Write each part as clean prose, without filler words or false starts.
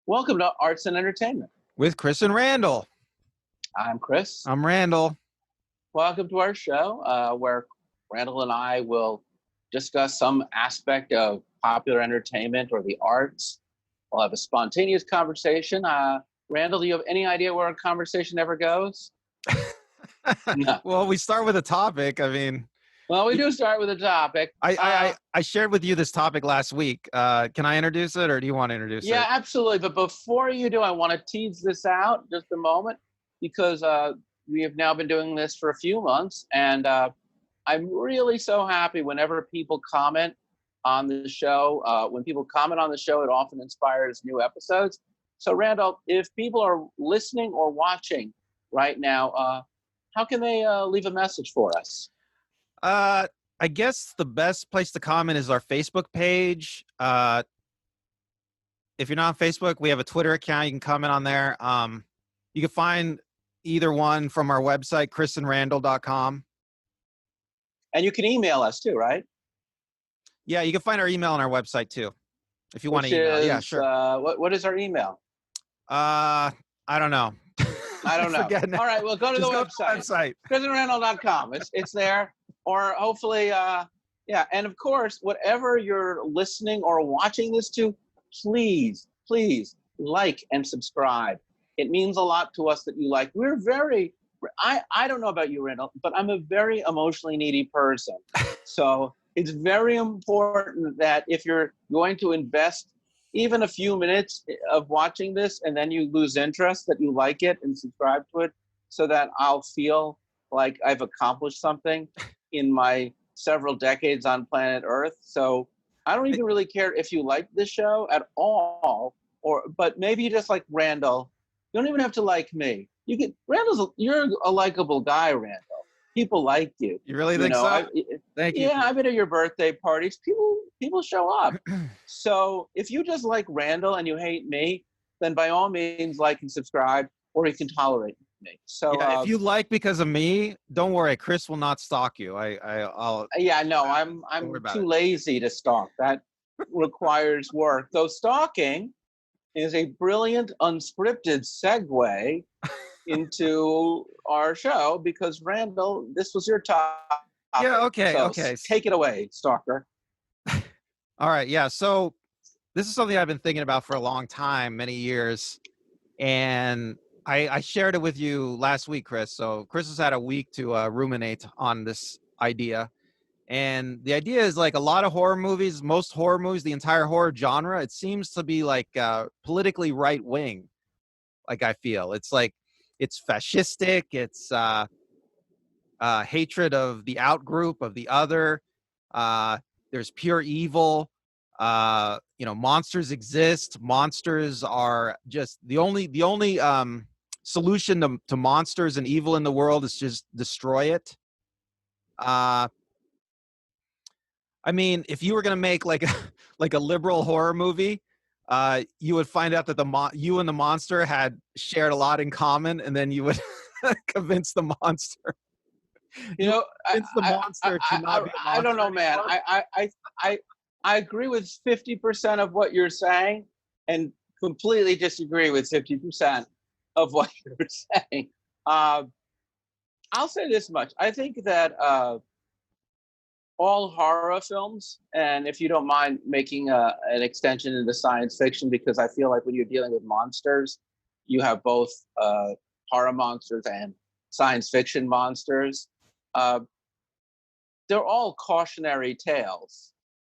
Welcome to Arts and Entertainment. With Chris and Randall. I'm Chris. I'm Randall. Welcome to our show where Randall and I will discuss some aspect of popular entertainment or the arts. We'll have a spontaneous conversation. Randall, do you have any idea where a conversation ever goes? No. Well, we start with a topic. Well, we do start with a topic. I shared with you this topic last week. Can I introduce it, or do you want to introduce it? Yeah, absolutely. But before you do, I want to tease this out just a moment because we have now been doing this for a few months, and I'm really so happy whenever people comment on the show. When people comment on the show, it often inspires new episodes. So, Randall, if people are listening or watching right now, how can they leave a message for us? I guess the best place to comment is our Facebook page. If you're not on Facebook, we have a Twitter account. You can comment on there. You can find either one from our website, chrisandrandall.com. And you can email us too, right? Yeah, you can find our email on our website too. If you want to email. Yeah, sure. What is our email? I don't know. I don't know. All right, well, go to the website. chrisandrandall.com. It's there. Or hopefully, yeah. And of course, whatever you're listening or watching this to, please like and subscribe. It means a lot to us that you like. I don't know about you, Randall, but I'm a very emotionally needy person. So it's very important that if you're going to invest even a few minutes of watching this and then you lose interest, that you like it and subscribe to it so that I'll feel like I've accomplished something in my several decades on planet Earth. So I don't even really care if you like this show at all, but maybe you just like Randall. You don't even have to like me. You're a likable guy, Randall. People like you. You really think so? Thank you. Yeah, I've been at your birthday parties. People show up. So if you just like Randall and you hate me, then by all means like and subscribe, or you can tolerate me. So yeah, if you like because of me, don't worry. Chris will not stalk you. I'll. Yeah, no, I'm too lazy to stalk. That requires work. Though stalking is a brilliant unscripted segue into our show because Randall, this was your topic. Yeah. Okay. So okay. Take it away, stalker. All right. Yeah. So this is something I've been thinking about for a long time, many years, and I shared it with you last week, Chris. So Chris has had a week to ruminate on this idea. And the idea is like a lot of horror movies, most horror movies, the entire horror genre, it seems to be like politically right wing. Like I feel it's like it's fascistic. It's hatred of the out group, of the other. There's pure evil. Monsters exist. Monsters are just the only solution to monsters and evil in the world is just destroy it. If you were gonna make like a liberal horror movie, you would find out that you and the monster had shared a lot in common, and then you would convince the monster. I don't know, man. I agree with 50% of what you're saying, and completely disagree with 50% of what you're saying. I'll say this much: I think that all horror films, and if you don't mind making an extension into science fiction, because I feel like when you're dealing with monsters, you have both horror monsters and science fiction monsters. They're all cautionary tales.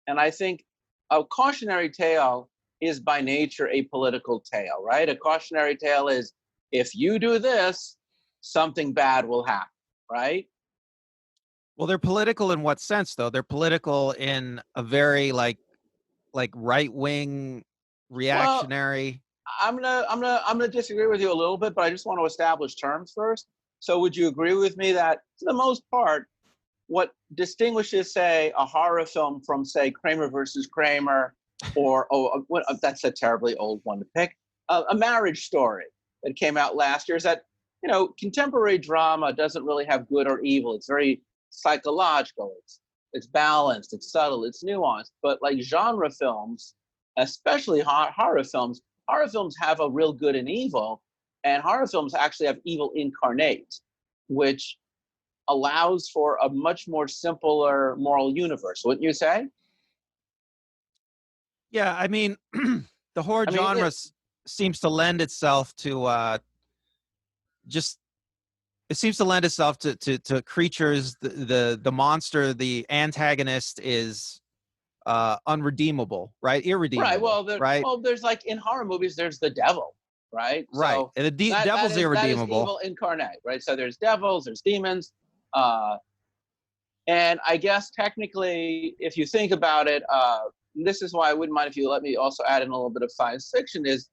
And I think a cautionary tale is by nature a political tale, right? A cautionary tale is, if you do this, something bad will happen, right? Well, they're political in what sense, though? They're political in a very like right-wing, reactionary. Well, I'm gonna disagree with you a little bit, but I just want to establish terms first. So, would you agree with me that, for the most part, what distinguishes, say, a horror film from, say, Kramer versus Kramer, or that's a terribly old one to pick, a Marriage Story that came out last year, is that contemporary drama doesn't really have good or evil. It's very psychological. It's balanced. It's subtle. It's nuanced. But like genre films, especially horror films, horror films have a real good and evil, and horror films actually have evil incarnate, which allows for a much more simpler moral universe, wouldn't you say? Yeah, I mean, the horror genre seems to lend itself to just it seems to lend itself to creatures. The monster, the antagonist is unredeemable, right? Irredeemable, Right. Well, right? there's like in horror movies, there's the devil, right? Right. So And the devil's irredeemable. That is evil incarnate, right? So there's devils, there's demons, and I guess technically, if you think about it, this is why I wouldn't mind if you let me also add in a little bit of science fiction. Is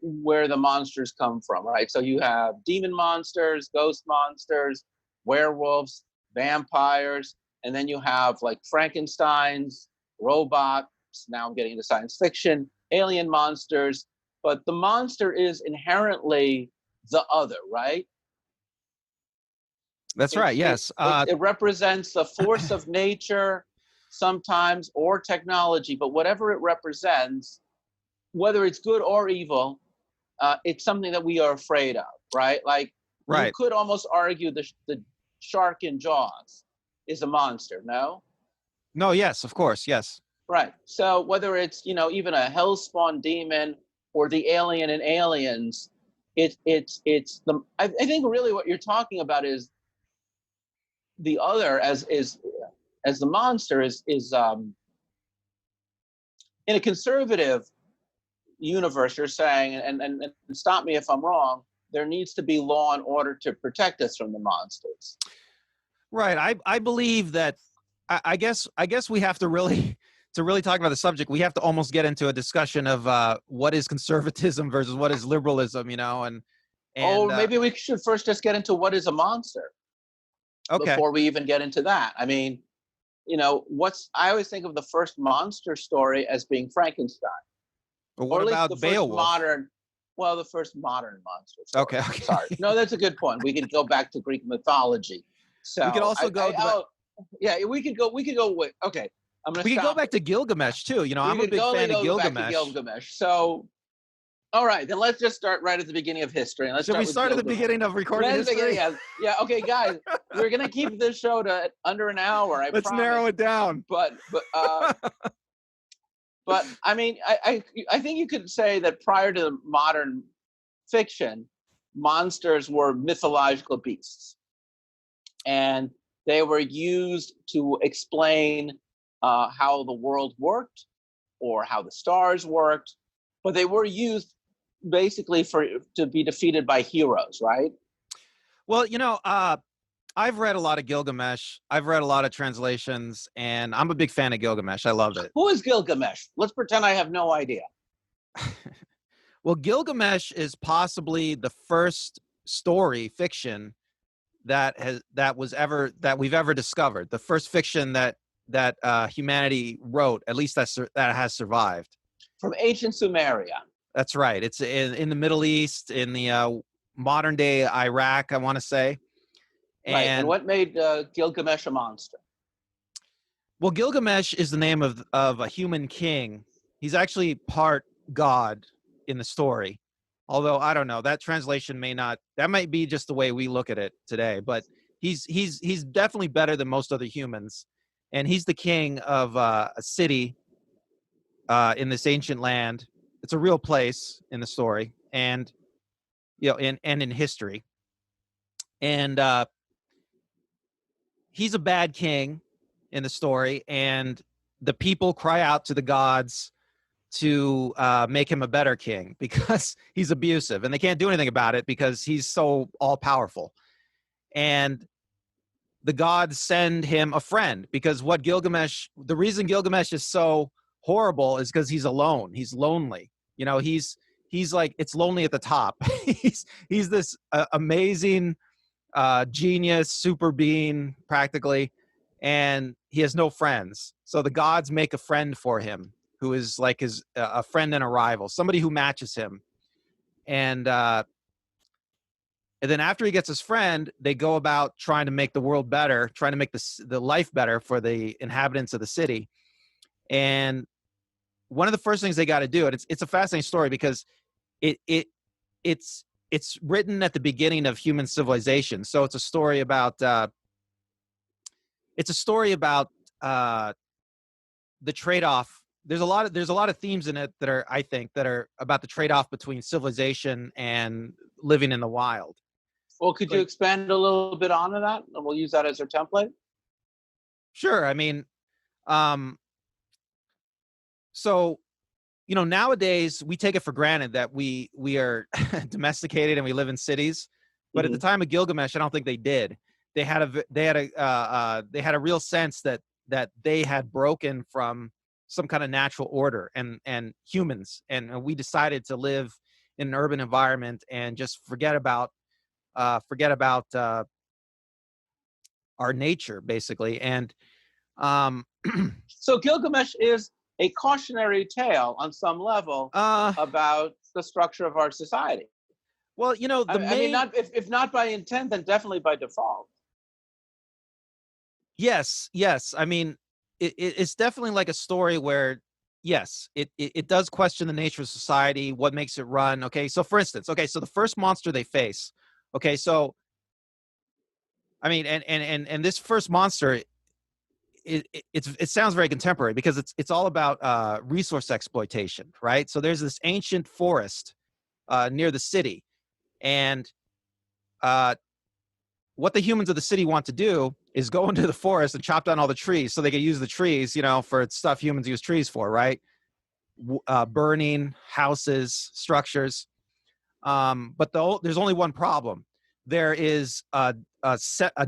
where the monsters come from, right? So you have demon monsters, ghost monsters, werewolves, vampires, and then you have like Frankenstein's, robots. Now I'm getting into science fiction, alien monsters, but the monster is inherently the other, right? That's right. Yes. It represents the force of nature sometimes, or technology, but whatever it represents, whether it's good or evil, it's something that we are afraid of, right? Like, you could almost argue the shark in Jaws is a monster, no? No, yes, of course, yes. Right. So whether it's, even a hellspawn demon or the alien in Aliens, I think really what you're talking about is the other as the monster is in a conservative universe. You're saying, and stop me if I'm wrong, there needs to be law and order to protect us from the monsters. Right. I believe that I guess we have to really talk about the subject, we have to almost get into a discussion of what is conservatism versus what is liberalism, and maybe we should first just get into what is a monster. Okay. Before we even get into that. I mean, I always think of the first monster story as being Frankenstein. But what about Beowulf? The first modern monster story. Okay. Sorry. No, that's a good point. We could go back to Greek mythology. So we could also we could go. Okay. We could go back to Gilgamesh too. I'm a big fan of Gilgamesh. So, all right, then let's just start right at the beginning of history. And Should we start at the beginning of recording history? Yeah. Okay, guys, we're gonna keep this show to under an hour. I promise. Narrow it down. But I mean, I think you could say that prior to modern fiction, monsters were mythological beasts, and they were used to explain how the world worked or how the stars worked, but they were used basically to be defeated by heroes, right? Well, I've read a lot of Gilgamesh. I've read a lot of translations, and I'm a big fan of Gilgamesh. I love it. Who is Gilgamesh? Let's pretend I have no idea. Well, Gilgamesh is possibly the first story fiction that we've ever discovered. The first fiction that humanity wrote, at least that has survived. From ancient Sumeria. That's right. It's in the Middle East, in the modern day Iraq, I want to say. And what made Gilgamesh a monster? Well, Gilgamesh is the name of a human king. He's actually part god in the story. Although, I don't know, that translation that might be just the way we look at it today. But he's definitely better than most other humans. And he's the king of a city in this ancient land. It's a real place in the story, and in history. And he's a bad king in the story, and the people cry out to the gods to make him a better king because he's abusive, and they can't do anything about it because he's so all-powerful. And the gods send him a friend because the reason Gilgamesh is so horrible is because he's alone. He's lonely. He's like, it's lonely at the top. he's this amazing genius, super being practically, and he has no friends. So the gods make a friend for him who is like a friend and a rival, somebody who matches him. And then after he gets his friend, they go about trying to make the world better, trying to make the life better for the inhabitants of the city. And one of the first things they got to do, and it's a fascinating story because it's written at the beginning of human civilization. So it's a story about the trade-off. There's a lot of themes in it that are about the trade-off between civilization and living in the wild. Well, could you expand a little bit on that, and we'll use that as our template? Sure. I mean, so, nowadays we take it for granted that we are domesticated and we live in cities, but at the time of Gilgamesh, I don't think they did. They had a real sense that they had broken from some kind of natural order and humans, and we decided to live in an urban environment and just forget about our nature, basically. And so Gilgamesh is a cautionary tale on some level about the structure of our society. Well, not if not by intent, then definitely by default. Yes. I mean, it's definitely like a story where, yes, it does question the nature of society, what makes it run. Okay, so for instance, so the first monster they face. Okay, so I mean, and this first monster, it sounds very contemporary because it's all about resource exploitation, right? So there's this ancient forest near the city, and what the humans of the city want to do is go into the forest and chop down all the trees so they can use the trees, for stuff humans use trees for, right? Burning houses, structures. But there's only one problem. There is a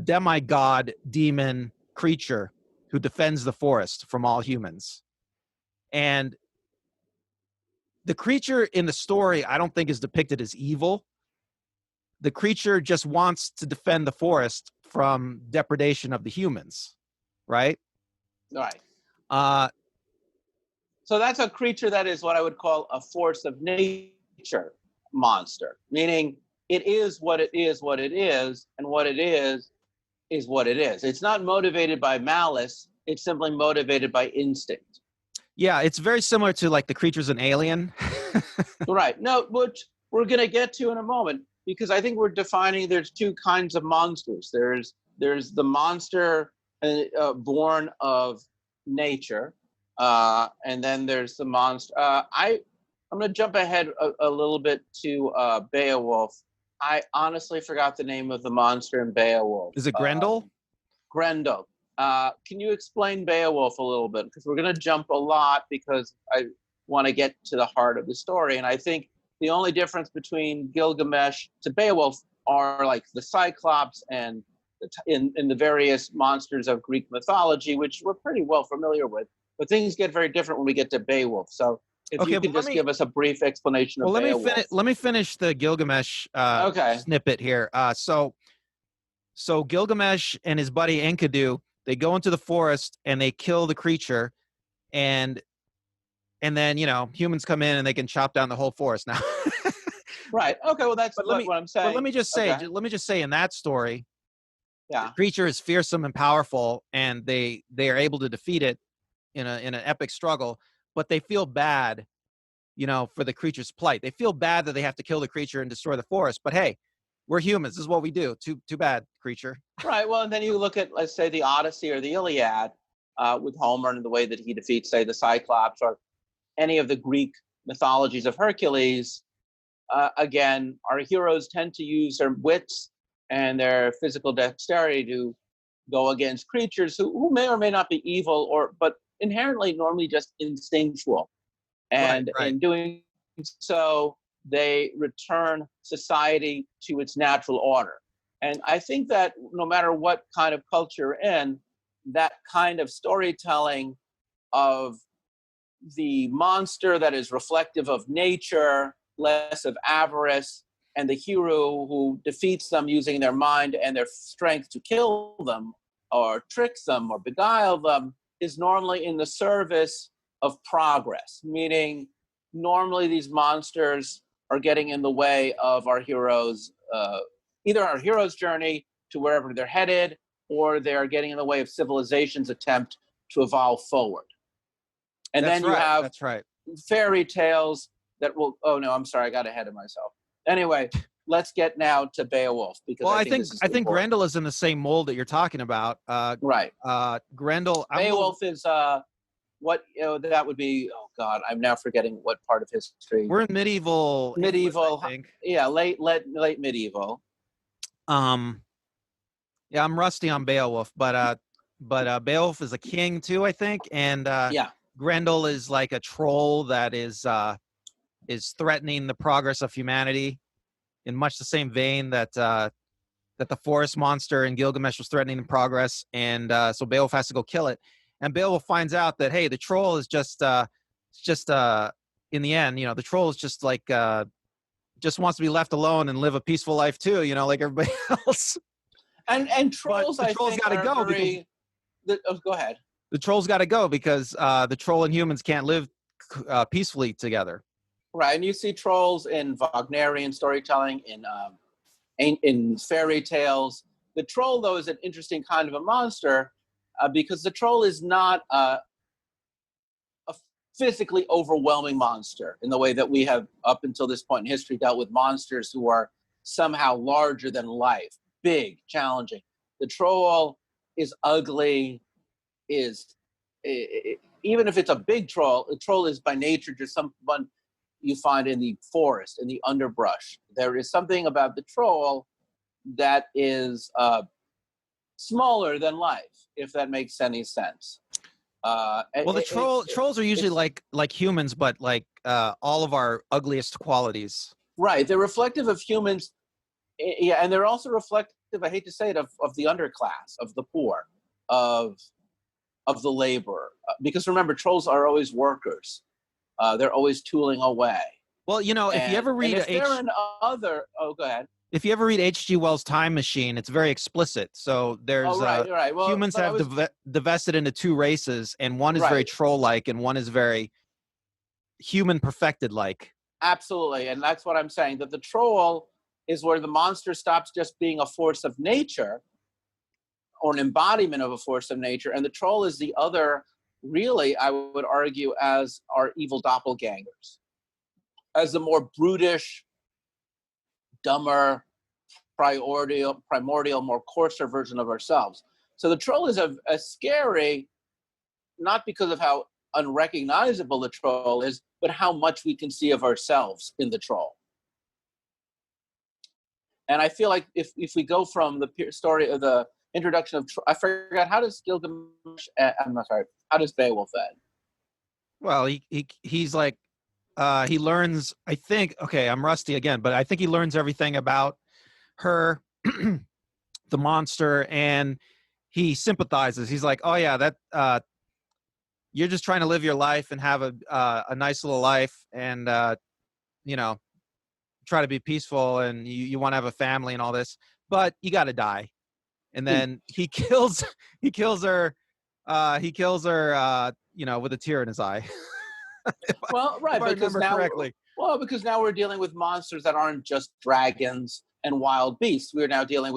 demigod demon creature who defends the forest from all humans. And the creature in the story, I don't think is depicted as evil. The creature just wants to defend the forest from depredation of the humans, right? Right. So that's a creature that is what I would call a force of nature monster, meaning it is what it is, and what it is what it is. It's not motivated by malice. It's simply motivated by instinct. Yeah, it's very similar to like the creatures in Alien. Right. No, which we're going to get to in a moment, because I think we're defining there's two kinds of monsters. There's the monster born of nature, and then there's the monster. I'm going to jump ahead a little bit to Beowulf. I honestly forgot the name of the monster in Beowulf. Is it Grendel? Grendel. Can you explain Beowulf a little bit? Because we're going to jump a lot because I want to get to the heart of the story. And I think the only difference between Gilgamesh to Beowulf are like the Cyclops and in the various monsters of Greek mythology, which we're pretty well familiar with. But things get very different when we get to Beowulf. So if you could just give us a brief explanation of Beowulf. Let me finish the Gilgamesh snippet here. So Gilgamesh and his buddy Enkidu, they go into the forest and they kill the creature, and then humans come in and they can chop down the whole forest now. Right. Okay. Well, that's what I'm saying. But let me just say, in that story, the creature is fearsome and powerful, and they are able to defeat it in an epic struggle. But they feel bad, for the creature's plight. They feel bad that they have to kill the creature and destroy the forest. But hey, we're humans. This is what we do. Too bad, creature. Right. Well, and then you look at, let's say, the Odyssey or the Iliad with Homer and the way that he defeats, say, the Cyclops, or any of the Greek mythologies of Hercules. Again, our heroes tend to use their wits and their physical dexterity to go against creatures who may or may not be evil, but inherently normally just instinctual. And in doing so, they return society to its natural order. And I think that no matter what kind of culture you're in, that kind of storytelling of the monster that is reflective of nature, less of avarice, and the hero who defeats them using their mind and their strength to kill them or tricks them or beguile them is normally in the service of progress, meaning normally these monsters are getting in the way of our heroes, either our hero's journey to wherever they're headed, or they're getting in the way of civilization's attempt to evolve forward. And that's then you have that's right. fairy tales that will. Oh no, I'm sorry, I got ahead of myself. Anyway, let's get now to Beowulf, because well, I think this is I think important. Grendel is in the same mold that you're talking about. Right. Grendel. Beowulf is what that would be. Oh God, I'm now forgetting what part of history. We're in medieval. Medieval, English, I think. Yeah, late medieval. Yeah, I'm rusty on Beowulf, but Beowulf is a king too, I think, and Yeah. Grendel is like a troll that is threatening the progress of humanity, in much the same vein that the forest monster in Gilgamesh was threatening the progress, and so Beowulf has to go kill it. And Beowulf finds out that, hey, the troll is just in the end, the troll is just like just wants to be left alone and live a peaceful life too, like everybody else. And trolls, but the trolls got to go because go ahead. The trolls got to go because the troll and humans can't live peacefully together. Right, and you see trolls in Wagnerian storytelling, in fairy tales. The troll, though, is an interesting kind of a monster because the troll is not a physically overwhelming monster in the way that we have up until this point in history dealt with monsters who are somehow larger than life, big, challenging. The troll is ugly, even if it's a big troll, a troll is by nature just someone you find in the forest, in the underbrush. There is something about the troll that is smaller than life, if that makes any sense. Well, trolls are usually like humans, but like all of our ugliest qualities. Right, they're reflective of humans, yeah, and they're also reflective, I hate to say it, of the underclass, of the poor, of the laborer. Because remember, trolls are always workers. They're always tooling away. Well, if you ever read go ahead. If you ever read H.G. Wells' Time Machine, it's very explicit. So there's right. Well, humans have divested into two races, and one is very troll-like, and one is very human perfected-like. Absolutely, and that's what I'm saying. That the troll is where the monster stops just being a force of nature, or an embodiment of a force of nature, and the troll is the other. Really, I would argue, as our evil doppelgangers, as the more brutish, dumber, primordial, more coarser version of ourselves. So the troll is a scary, not because of how unrecognizable the troll is, but how much we can see of ourselves in the troll. And I feel like if we go from the story of the introduction of, I forgot, how does Gilgamesh, how does Beowulf end? Well, he's like, he learns, I think, okay, I'm rusty again, but I think he learns everything about her, the monster, and he sympathizes. He's like, oh yeah, that you're just trying to live your life and have a nice little life, and try to be peaceful, and you want to have a family and all this, but you got to die. And then he kills her with a tear in his eye. Well, right, because now we're dealing with monsters that aren't just dragons and wild beasts. We're now dealing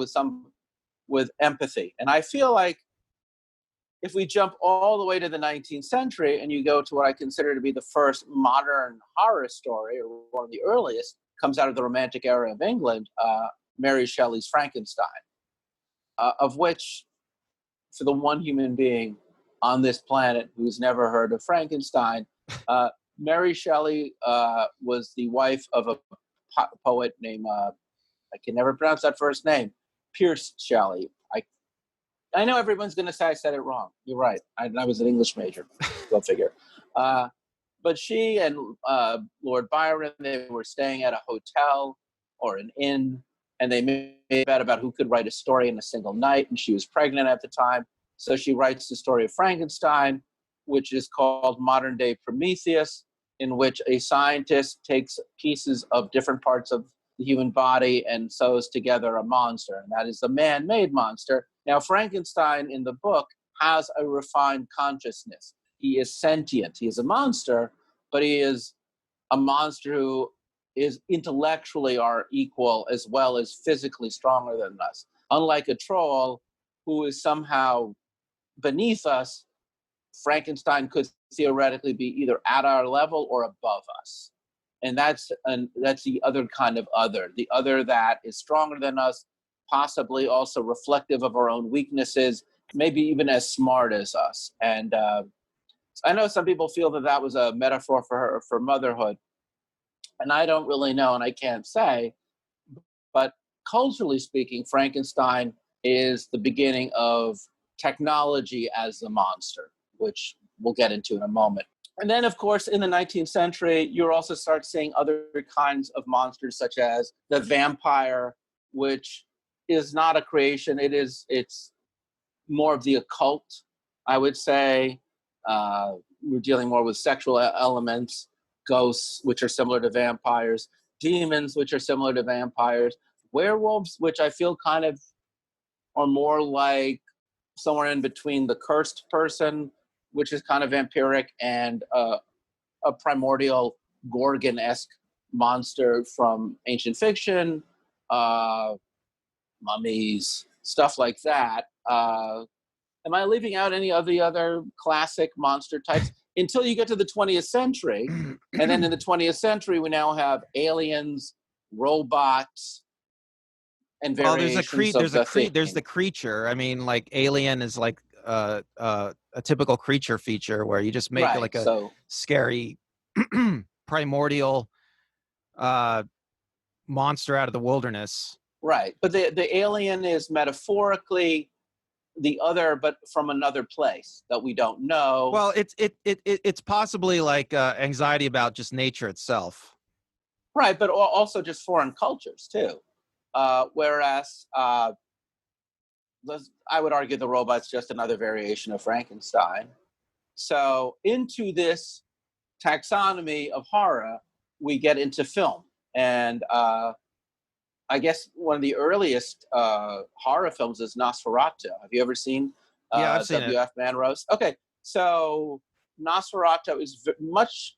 with empathy. And I feel like if we jump all the way to the 19th century and you go to what I consider to be the first modern horror story, or one of the earliest, comes out of the Romantic era of England, Mary Shelley's Frankenstein, of which, for the one human being on this planet who's never heard of Frankenstein, Mary Shelley was the wife of a poet named, I can never pronounce that first name, Pierce Shelley. I know everyone's going to say I said it wrong. You're right. I was an English major. Go figure. But she and Lord Byron, they were staying at a hotel or an inn, and they made a bet about who could write a story in a single night, and she was pregnant at the time. So she writes the story of Frankenstein, which is called modern-day Prometheus, in which a scientist takes pieces of different parts of the human body and sews together a monster, and that is the man-made monster. Now, Frankenstein in the book has a refined consciousness. He is sentient. He is a monster, but he is a monster who is intellectually our equal as well as physically stronger than us. Unlike a troll who is somehow beneath us, Frankenstein could theoretically be either at our level or above us. And that's the other kind of other, the other that is stronger than us, possibly also reflective of our own weaknesses, maybe even as smart as us. And I know some people feel that was a metaphor for motherhood, and I don't really know, and I can't say. But culturally speaking, Frankenstein is the beginning of technology as the monster, which we'll get into in a moment. And then, of course, in the 19th century, you also start seeing other kinds of monsters, such as the vampire, which is not a creation. It's more of the occult, I would say. We're dealing more with sexual elements, ghosts, which are similar to vampires, demons, which are similar to vampires, werewolves, which I feel kind of are more like somewhere in between the cursed person, which is kind of vampiric, and a primordial Gorgon-esque monster from ancient fiction, mummies, stuff like that. Am I leaving out any of the other classic monster types? Until you get to the 20th century. And then in the 20th century, we now have aliens, robots, and variations of the theme. There's the creature. I mean, like Alien is like a typical creature feature where you just make it like a scary primordial monster out of the wilderness. Right. But the alien is metaphorically the other, but from another place that we don't know. Well, it's possibly like anxiety about just nature itself. Right, but also just foreign cultures too. Whereas I would argue the robot's just another variation of Frankenstein. So into this taxonomy of horror, we get into film. And I guess one of the earliest horror films is Nosferatu. Have you ever seen I've seen W.F. Manrose? Okay, so Nosferatu is much.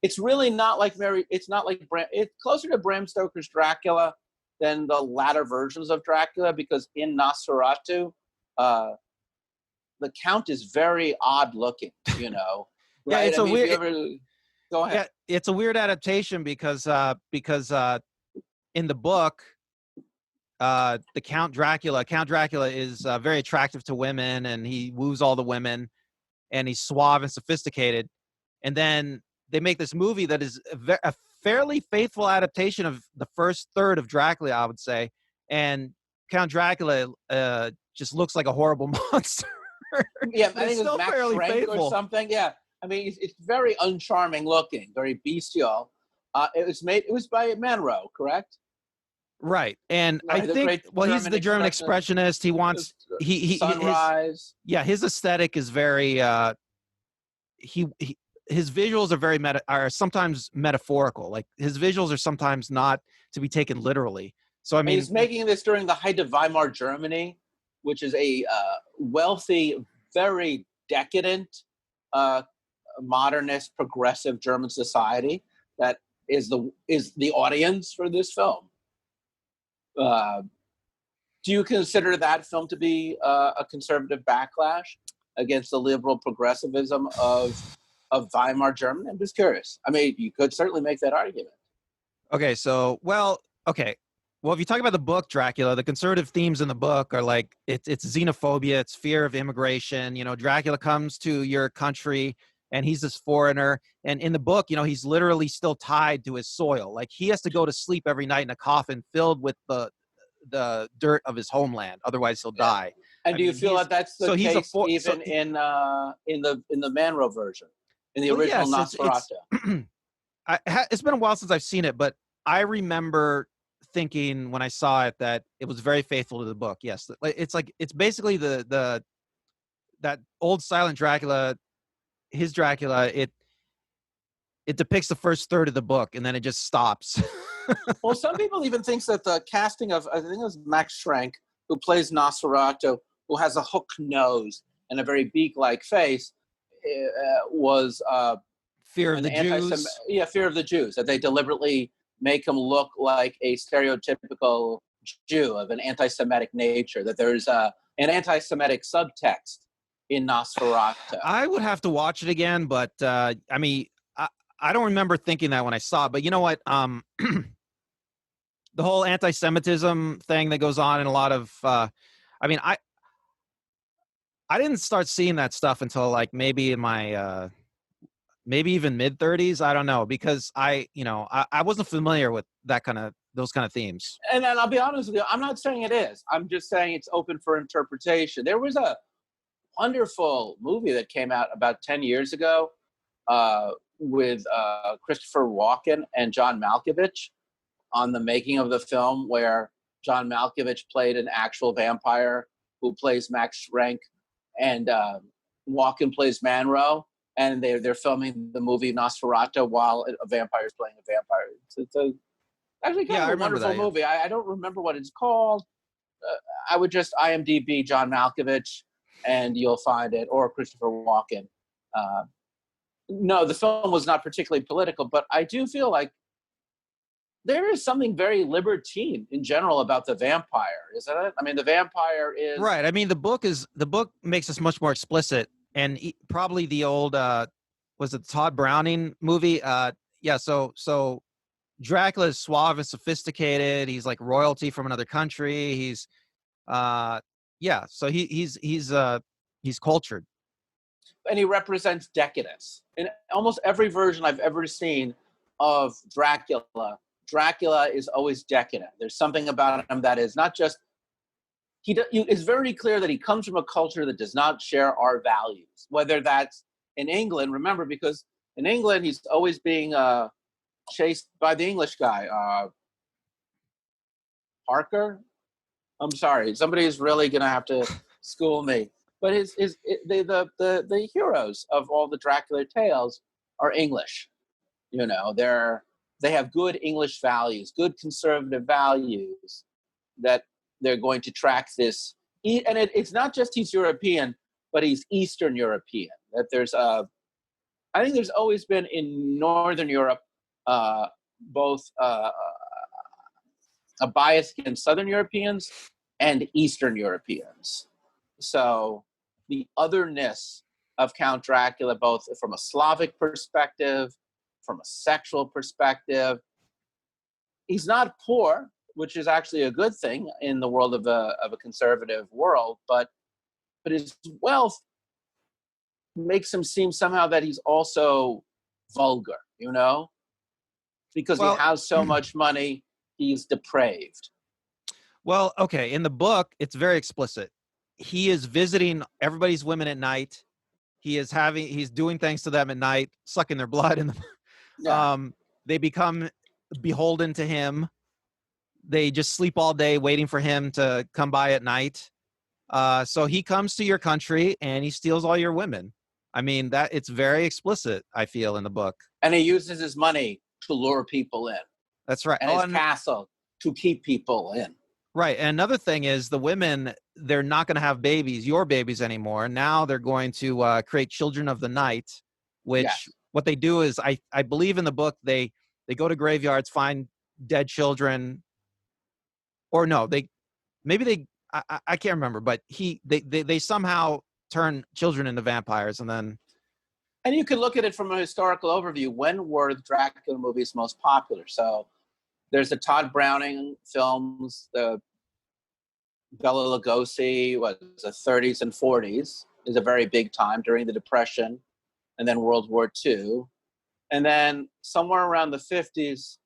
It's really not like it's not like Bram. It's closer to Bram Stoker's Dracula than the latter versions of Dracula, because in Nosferatu, the Count is very odd looking. You know, right? Yeah, it's go ahead. Yeah, it's a weird adaptation because in the book, the Count Dracula is very attractive to women, and he woos all the women, and he's suave and sophisticated. And then they make this movie that is a fairly faithful adaptation of the first third of Dracula, I would say. And Count Dracula just looks like a horrible monster. Yeah, I think it's Max Schreck or something. Yeah, I mean, it's very uncharming looking, very bestial. It was by Manro, correct? Right. And I think, he's the German expressionist. He wants, sunrise. His aesthetic is very, his visuals are sometimes metaphorical. Like his visuals are sometimes not to be taken literally. So, I mean, he's making this during the height of Weimar Germany, which is a wealthy, very decadent, modernist, progressive German society that is the audience for this film. Do you consider that film to be a conservative backlash against the liberal progressivism of Weimar Germany? I'm just curious. I mean, you could certainly make that argument. Okay, well, if you talk about the book Dracula, the conservative themes in the book are like it's xenophobia, it's fear of immigration. You know, Dracula comes to your country and he's this foreigner. And in the book, you know, he's literally still tied to his soil. Like he has to go to sleep every night in a coffin filled with the dirt of his homeland. Otherwise, he'll die. And do you feel that that's the case even in the Manro version, in the original Nosferatu? It's been a while since I've seen it, but I remember thinking when I saw it that it was very faithful to the book. Yes, it's basically that old silent Dracula. His Dracula, it depicts the first third of the book, and then it just stops. Well, some people even think that the casting of, I think it was Max Schreck, who plays Nosferatu, who has a hook nose and a very beak-like face, was fear of the Jews. Yeah, fear of the Jews. That they deliberately make him look like a stereotypical Jew of an anti-Semitic nature. That there's an anti-Semitic subtext in Nosferatu. I would have to watch it again, but I mean, I don't remember thinking that when I saw it. But you know what? The whole anti-Semitism thing that goes on in a lot of, I mean, I didn't start seeing that stuff until like maybe in my maybe even mid-30s. I don't know, because I wasn't familiar with those kind of themes. And then I'll be honest with you, I'm not saying it is. I'm just saying it's open for interpretation. There was a wonderful movie that came out about 10 years ago with Christopher Walken and John Malkovich on the making of the film, where John Malkovich played an actual vampire who plays Max Schrenk, and Walken plays Manro, and they're filming the movie Nosferatu while a vampire is playing a vampire. It's actually kind of a wonderful movie. I don't remember what it's called. I would just IMDb John Malkovich, and you'll find it, or Christopher Walken. No, the film was not particularly political, but I do feel like there is something very libertine in general about the vampire, isn't it? I mean, the vampire is right. I mean, the book makes us much more explicit, and probably the old was it Todd Browning movie? Yeah. So Dracula is suave and sophisticated. He's like royalty from another country. He's yeah. So he's cultured, and he represents decadence. In almost every version I've ever seen of Dracula is always decadent. There's something about him that is not just, it's very clear that he comes from a culture that does not share our values, whether that's in England, remember, because in England, he's always being chased by the English guy, Parker. I'm sorry, somebody's really going to have to school me. But the heroes of all the Dracula tales are English. You know, they have good English values, good conservative values that they're going to track this. And it's not just he's European, but he's Eastern European. That I think there's always been in Northern Europe both a bias against Southern Europeans and Eastern Europeans. So the otherness of Count Dracula, both from a Slavic perspective, from a sexual perspective. He's not poor, which is actually a good thing in the world of a conservative world, but his wealth makes him seem somehow that he's also vulgar, you know? Because he has so much money, he's depraved. Well, okay, in the book, it's very explicit. He is visiting everybody's women at night. He's doing things to them at night, sucking their blood in the yeah. They become beholden to him. They just sleep all day waiting for him to come by at night. So he comes to your country and he steals all your women. I mean, it's very explicit, I feel, in the book. And he uses his money to lure people in. That's right. And his castle to keep people in. Right. And another thing is the women, they're not going to have your babies anymore. Now they're going to create children of the night, which what they do is, I believe in the book, they go to graveyards, find dead children, or no, I can't remember, but they somehow turn children into vampires. And you can look at it from a historical overview. When were the Dracula movies most popular? So there's the Todd Browning films, the Bela Lugosi, the 30s and 40s is a very big time during the Depression, and then World War II. And then somewhere around the 50s,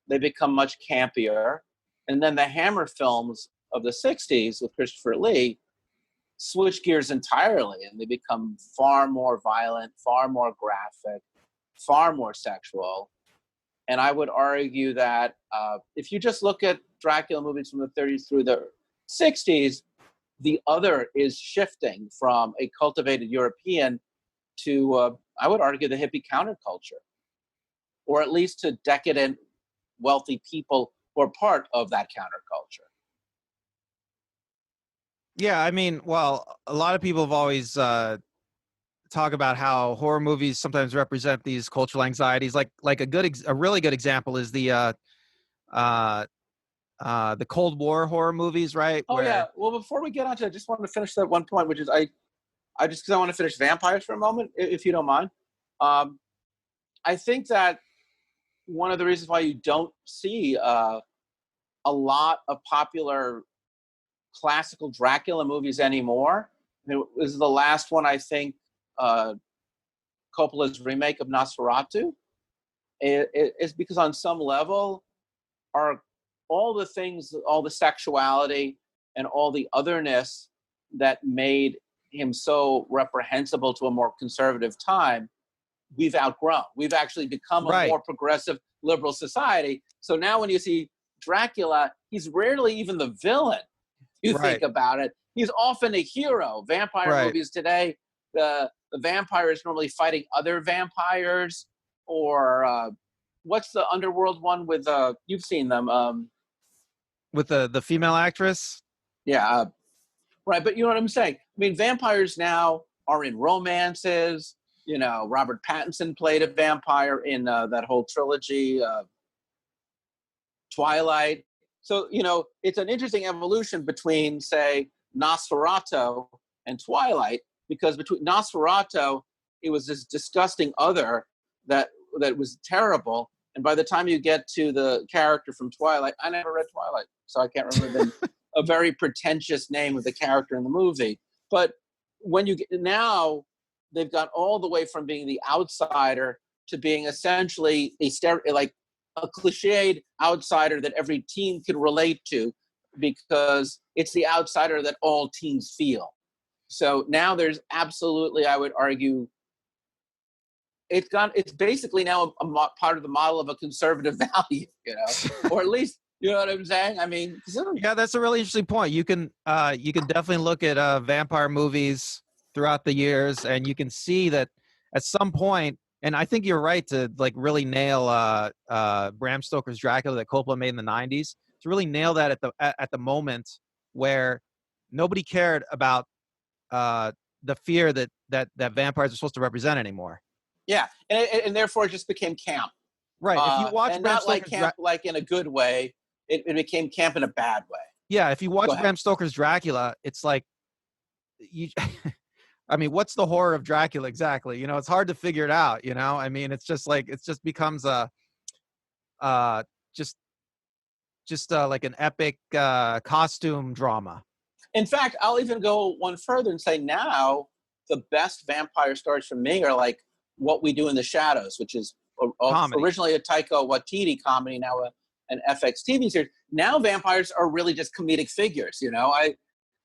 they become much campier. And then the Hammer films of the 60s with Christopher Lee switch gears entirely, and they become far more violent, far more graphic, far more sexual. And I would argue that if you just look at Dracula movies from the 30s through the 60s, the other is shifting from a cultivated European to, I would argue, the hippie counterculture, or at least to decadent, wealthy people who are part of that counterculture. Yeah, I mean, well, a lot of people have always talk about how horror movies sometimes represent these cultural anxieties. Like a really good example is the Cold War horror movies, right? Oh, yeah. Well, before we get on to it, I just wanted to finish that one point, which is because I want to finish vampires for a moment, if you don't mind. I think that one of the reasons why you don't see a lot of popular classical Dracula movies anymore. This is the last one, I think, Coppola's remake of Nosferatu. It's because on some level, all the things, all the sexuality and all the otherness that made him so reprehensible to a more conservative time, we've outgrown. We've actually become a more progressive liberal society. So now when you see Dracula, he's rarely even the villain. You think about it. He's often a hero. Vampire movies today, the vampire is normally fighting other vampires, or what's the underworld one with you've seen them with the female actress? Yeah, right. But you know what I'm saying? I mean, vampires now are in romances. You know, Robert Pattinson played a vampire in that whole trilogy, Twilight. So, you know, it's an interesting evolution between, say, Nosferatu and Twilight, because between Nosferatu, it was this disgusting other that was terrible. And by the time you get to the character from Twilight, I never read Twilight, so I can't remember a very pretentious name of the character in the movie. But when you get now, they've got all the way from being the outsider to being essentially a cliched outsider that every teen can relate to, because it's the outsider that all teens feel. So now there's absolutely, I would argue, it's basically now a part of the model of a conservative value, you know, or at least, you know what I'm saying? I mean, yeah, that's a really interesting point. You can definitely look at vampire movies throughout the years, and you can see that at some point, and I think you're right to like really nail Bram Stoker's Dracula that Coppola made in the 90s, to really nail that at the moment where nobody cared about the fear that vampires are supposed to represent anymore. Yeah, and therefore it just became camp. Right. If you watch and Bram not Stoker's like camp like in a good way, it became camp in a bad way. Yeah, if you watch Bram Stoker's Dracula, it's like you. I mean, what's the horror of Dracula exactly? You know, it's hard to figure it out. You know, I mean, it's just like it just becomes a like an epic costume drama. In fact, I'll even go one further and say now the best vampire stories for me are like What We Do in the Shadows, which is originally a Taika Waititi comedy, now an FX TV series. Now vampires are really just comedic figures. You know, I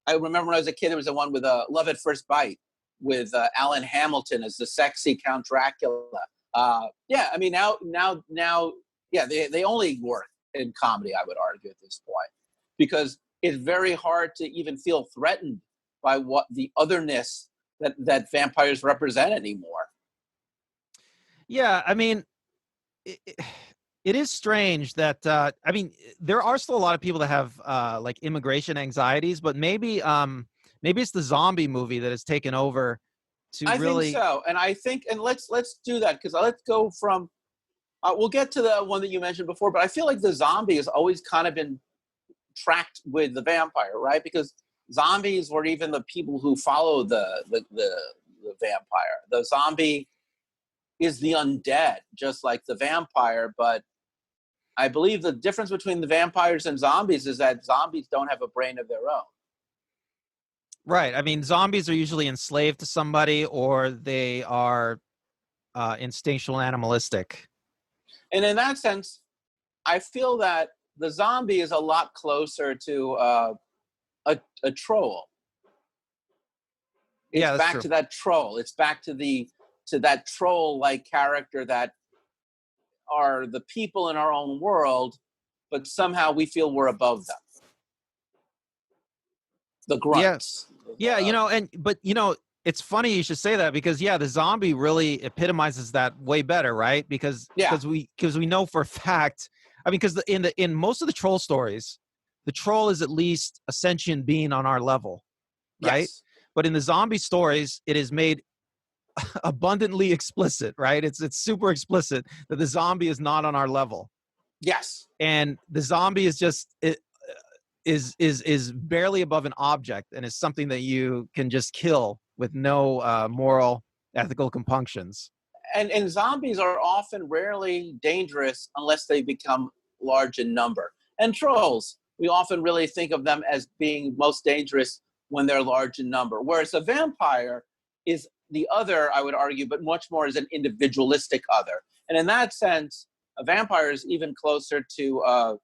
remember when I was a kid, there was the one with Love at First Bite with Alan Hamilton as the sexy Count Dracula. Yeah, I mean now, yeah, they only work in comedy, I would argue at this point, because it's very hard to even feel threatened by what the otherness that vampires represent anymore. Yeah, I mean, it is strange that I mean, there are still a lot of people that have like immigration anxieties, but maybe it's the zombie movie that has taken over. I think so, and I think, and let's do that, because let's go from. We'll get to the one that you mentioned before, but I feel like the zombie has always kind of been tracked with the vampire, right? Because zombies were even the people who follow the vampire. The zombie is the undead, just like the vampire. But I believe the difference between the vampires and zombies is that zombies don't have a brain of their own. Right. I mean, zombies are usually enslaved to somebody, or they are instinctual and animalistic. And in that sense, I feel that the zombie is a lot closer to a troll. It's back to that troll. It's back to that troll-like character that are the people in our own world, but somehow we feel we're above them. The grunts. Yeah, you know, but you know, it's funny you should say that, because the zombie really epitomizes that way better, right? Because we know for a fact. I mean, because in most of the troll stories, the troll is at least a sentient being on our level, right? Yes. But in the zombie stories, it is made abundantly explicit, right? It's super explicit that the zombie is not on our level. Yes. And the zombie is just is barely above an object, and is something that you can just kill with no moral, ethical compunctions. And zombies are often rarely dangerous unless they become large in number. And trolls, we often really think of them as being most dangerous when they're large in number. Whereas a vampire is the other, I would argue, but much more as an individualistic other. And in that sense, a vampire is even closer to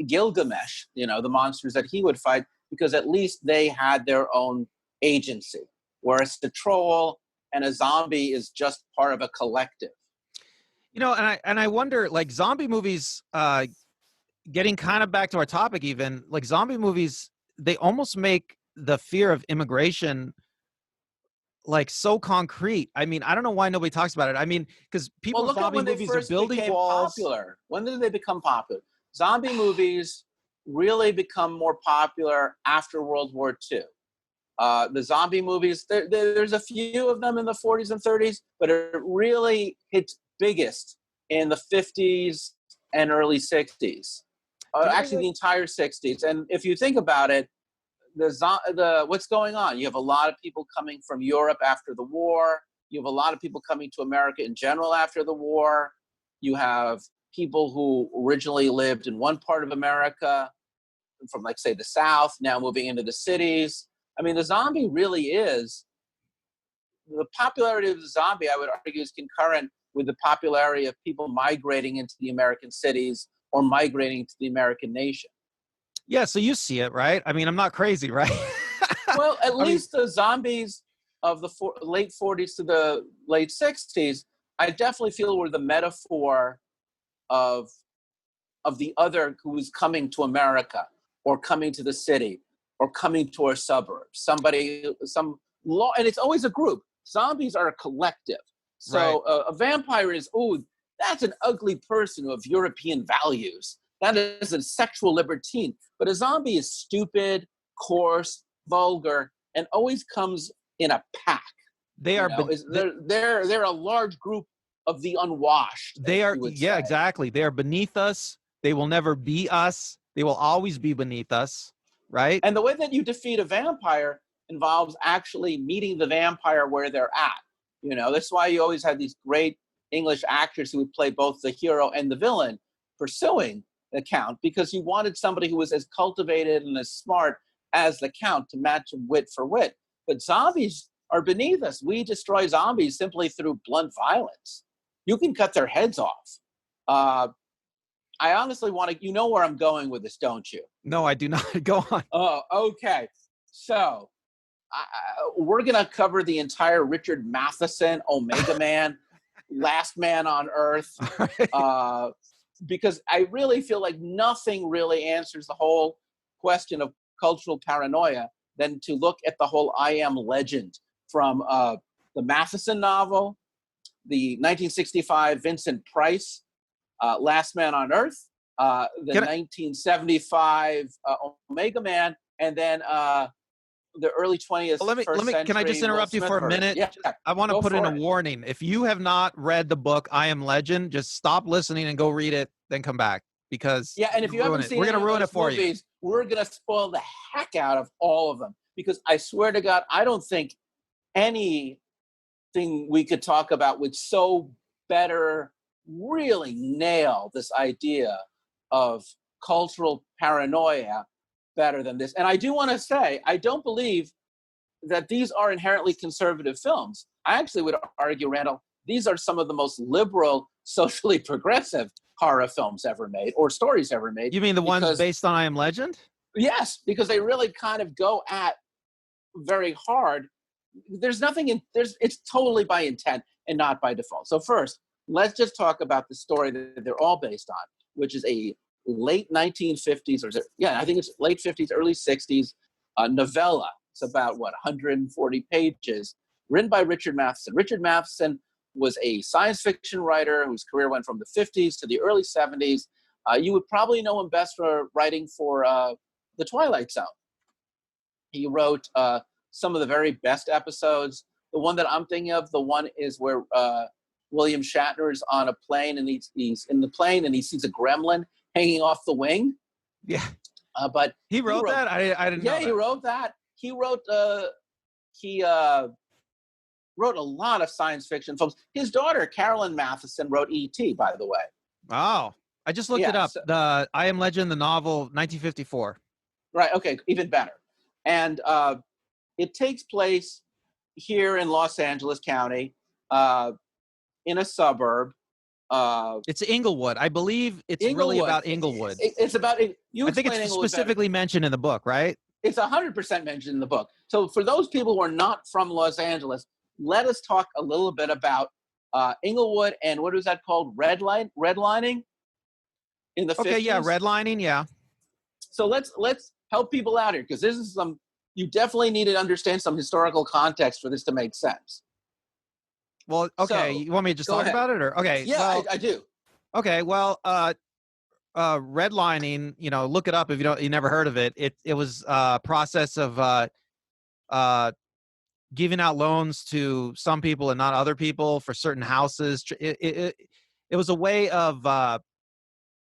Gilgamesh, the monsters that he would fight, because at least they had their own agency. Whereas the troll and a zombie is just part of a collective. And I wonder, like, zombie movies, getting kind of back to our topic, even like zombie movies, they almost make the fear of immigration like so concrete. I mean, I don't know why nobody talks about it. I mean, because people in zombie movies are building walls. Popular. When did they become popular? Zombie movies really become more popular after World War II. The zombie movies, there's a few of them in the 40s and 30s, but it really hits biggest in the 50s and early 60s. Actually, the entire 60s. And if you think about it, what's going on? You have a lot of people coming from Europe after the war. You have a lot of people coming to America in general after the war. You have people who originally lived in one part of America from, like, say, the South, now moving into the cities. I mean, the zombie really is, the popularity of the zombie, I would argue, is concurrent with the popularity of people migrating into the American cities or migrating to the American nation. Yeah, so you see it, right? I mean, I'm not crazy, right? Well, at least the zombies of the late 40s to the late 60s, I definitely feel were the metaphor of the other who's coming to America or coming to the city or coming to our suburbs. And it's always a group. Zombies are a collective. So right. A vampire is, that's an ugly person of European values. That is a sexual libertine. But a zombie is stupid, coarse, vulgar, and always comes in a pack. They're a large group of the unwashed. They are, yeah, exactly. They are beneath us. They will never be us. They will always be beneath us, right? And the way that you defeat a vampire involves actually meeting the vampire where they're at. That's why you always had these great English actors who would play both the hero and the villain pursuing the Count, because you wanted somebody who was as cultivated and as smart as the Count to match wit for wit. But zombies are beneath us. We destroy zombies simply through blunt violence. You can cut their heads off. I honestly want to, you know where I'm going with this, don't you? No, I do not. Go on. Oh, okay. So we're going to cover the entire Richard Matheson, Omega Man, Last Man on Earth, Right. Because I really feel like nothing really answers the whole question of cultural paranoia than to look at the whole I Am Legend from the Matheson novel, the 1965 Vincent Price, Last Man on Earth, the 1975 Omega Man, and then the early 20th century. Can I just interrupt you for a minute? Yeah, I want to put in a warning. If you have not read the book I Am Legend, just stop listening and go read it, then come back, because and if you haven't seen, we're going to ruin it for you. We're going to spoil the heck out of all of them, because I swear to God, I don't think anything we could talk about would so better really nail this idea of cultural paranoia better than this. And I do want to say, I don't believe that these are inherently conservative films. I actually would argue, Randall, these are some of the most liberal, socially progressive horror films ever made, or stories ever made. You mean the ones based on I Am Legend? Yes, because they really kind of go at very hard. There's nothing in it's totally by intent and not by default. So first, let's just talk about the story that they're all based on, which is a late 1950s, I think it's late 50s, early 60s novella. It's about 140 pages, written by Richard Matheson. Richard Matheson was a science fiction writer whose career went from the 50s to the early 70s. You would probably know him best for writing for The Twilight Zone. He wrote some of the very best episodes. The one that I'm thinking of, the one is where William Shatner is on a plane, and he's in the plane and he sees a gremlin hanging off the wing. Yeah. But he wrote that? I didn't know that. He wrote that. He wrote he wrote a lot of science fiction films. His daughter, Carolyn Matheson, wrote E.T., by the way. Oh, I just looked it up. So, the I Am Legend, the novel, 1954. Right. Okay. Even better. And it takes place here in Los Angeles County, in a suburb. It's Inglewood. I believe it's really about Inglewood. It's about it. I think it's specifically mentioned in the book, right? It's 100% mentioned in the book. So for those people who are not from Los Angeles, let us talk a little bit about Inglewood and what is that called? Redlining in the 50s? Okay, yeah, redlining, yeah. So let's help people out here, because this is you definitely need to understand some historical context for this to make sense. Well, okay, you want me to just talk about it, or okay? Yeah, well, I do. Okay, well, redlining, look it up if you never heard of it. It was a process of giving out loans to some people and not other people for certain houses. It was a way of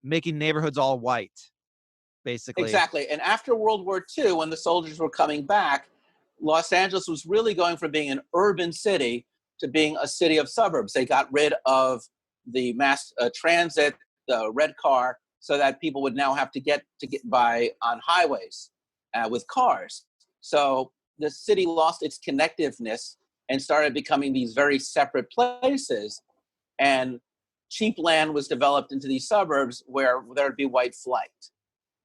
making neighborhoods all white, basically. Exactly. And after World War II, when the soldiers were coming back, Los Angeles was really going from being an urban city to being a city of suburbs. They got rid of the mass transit, the red car, so that people would now have to get by on highways with cars. So the city lost its connectiveness and started becoming these very separate places. And cheap land was developed into these suburbs where there'd be white flight.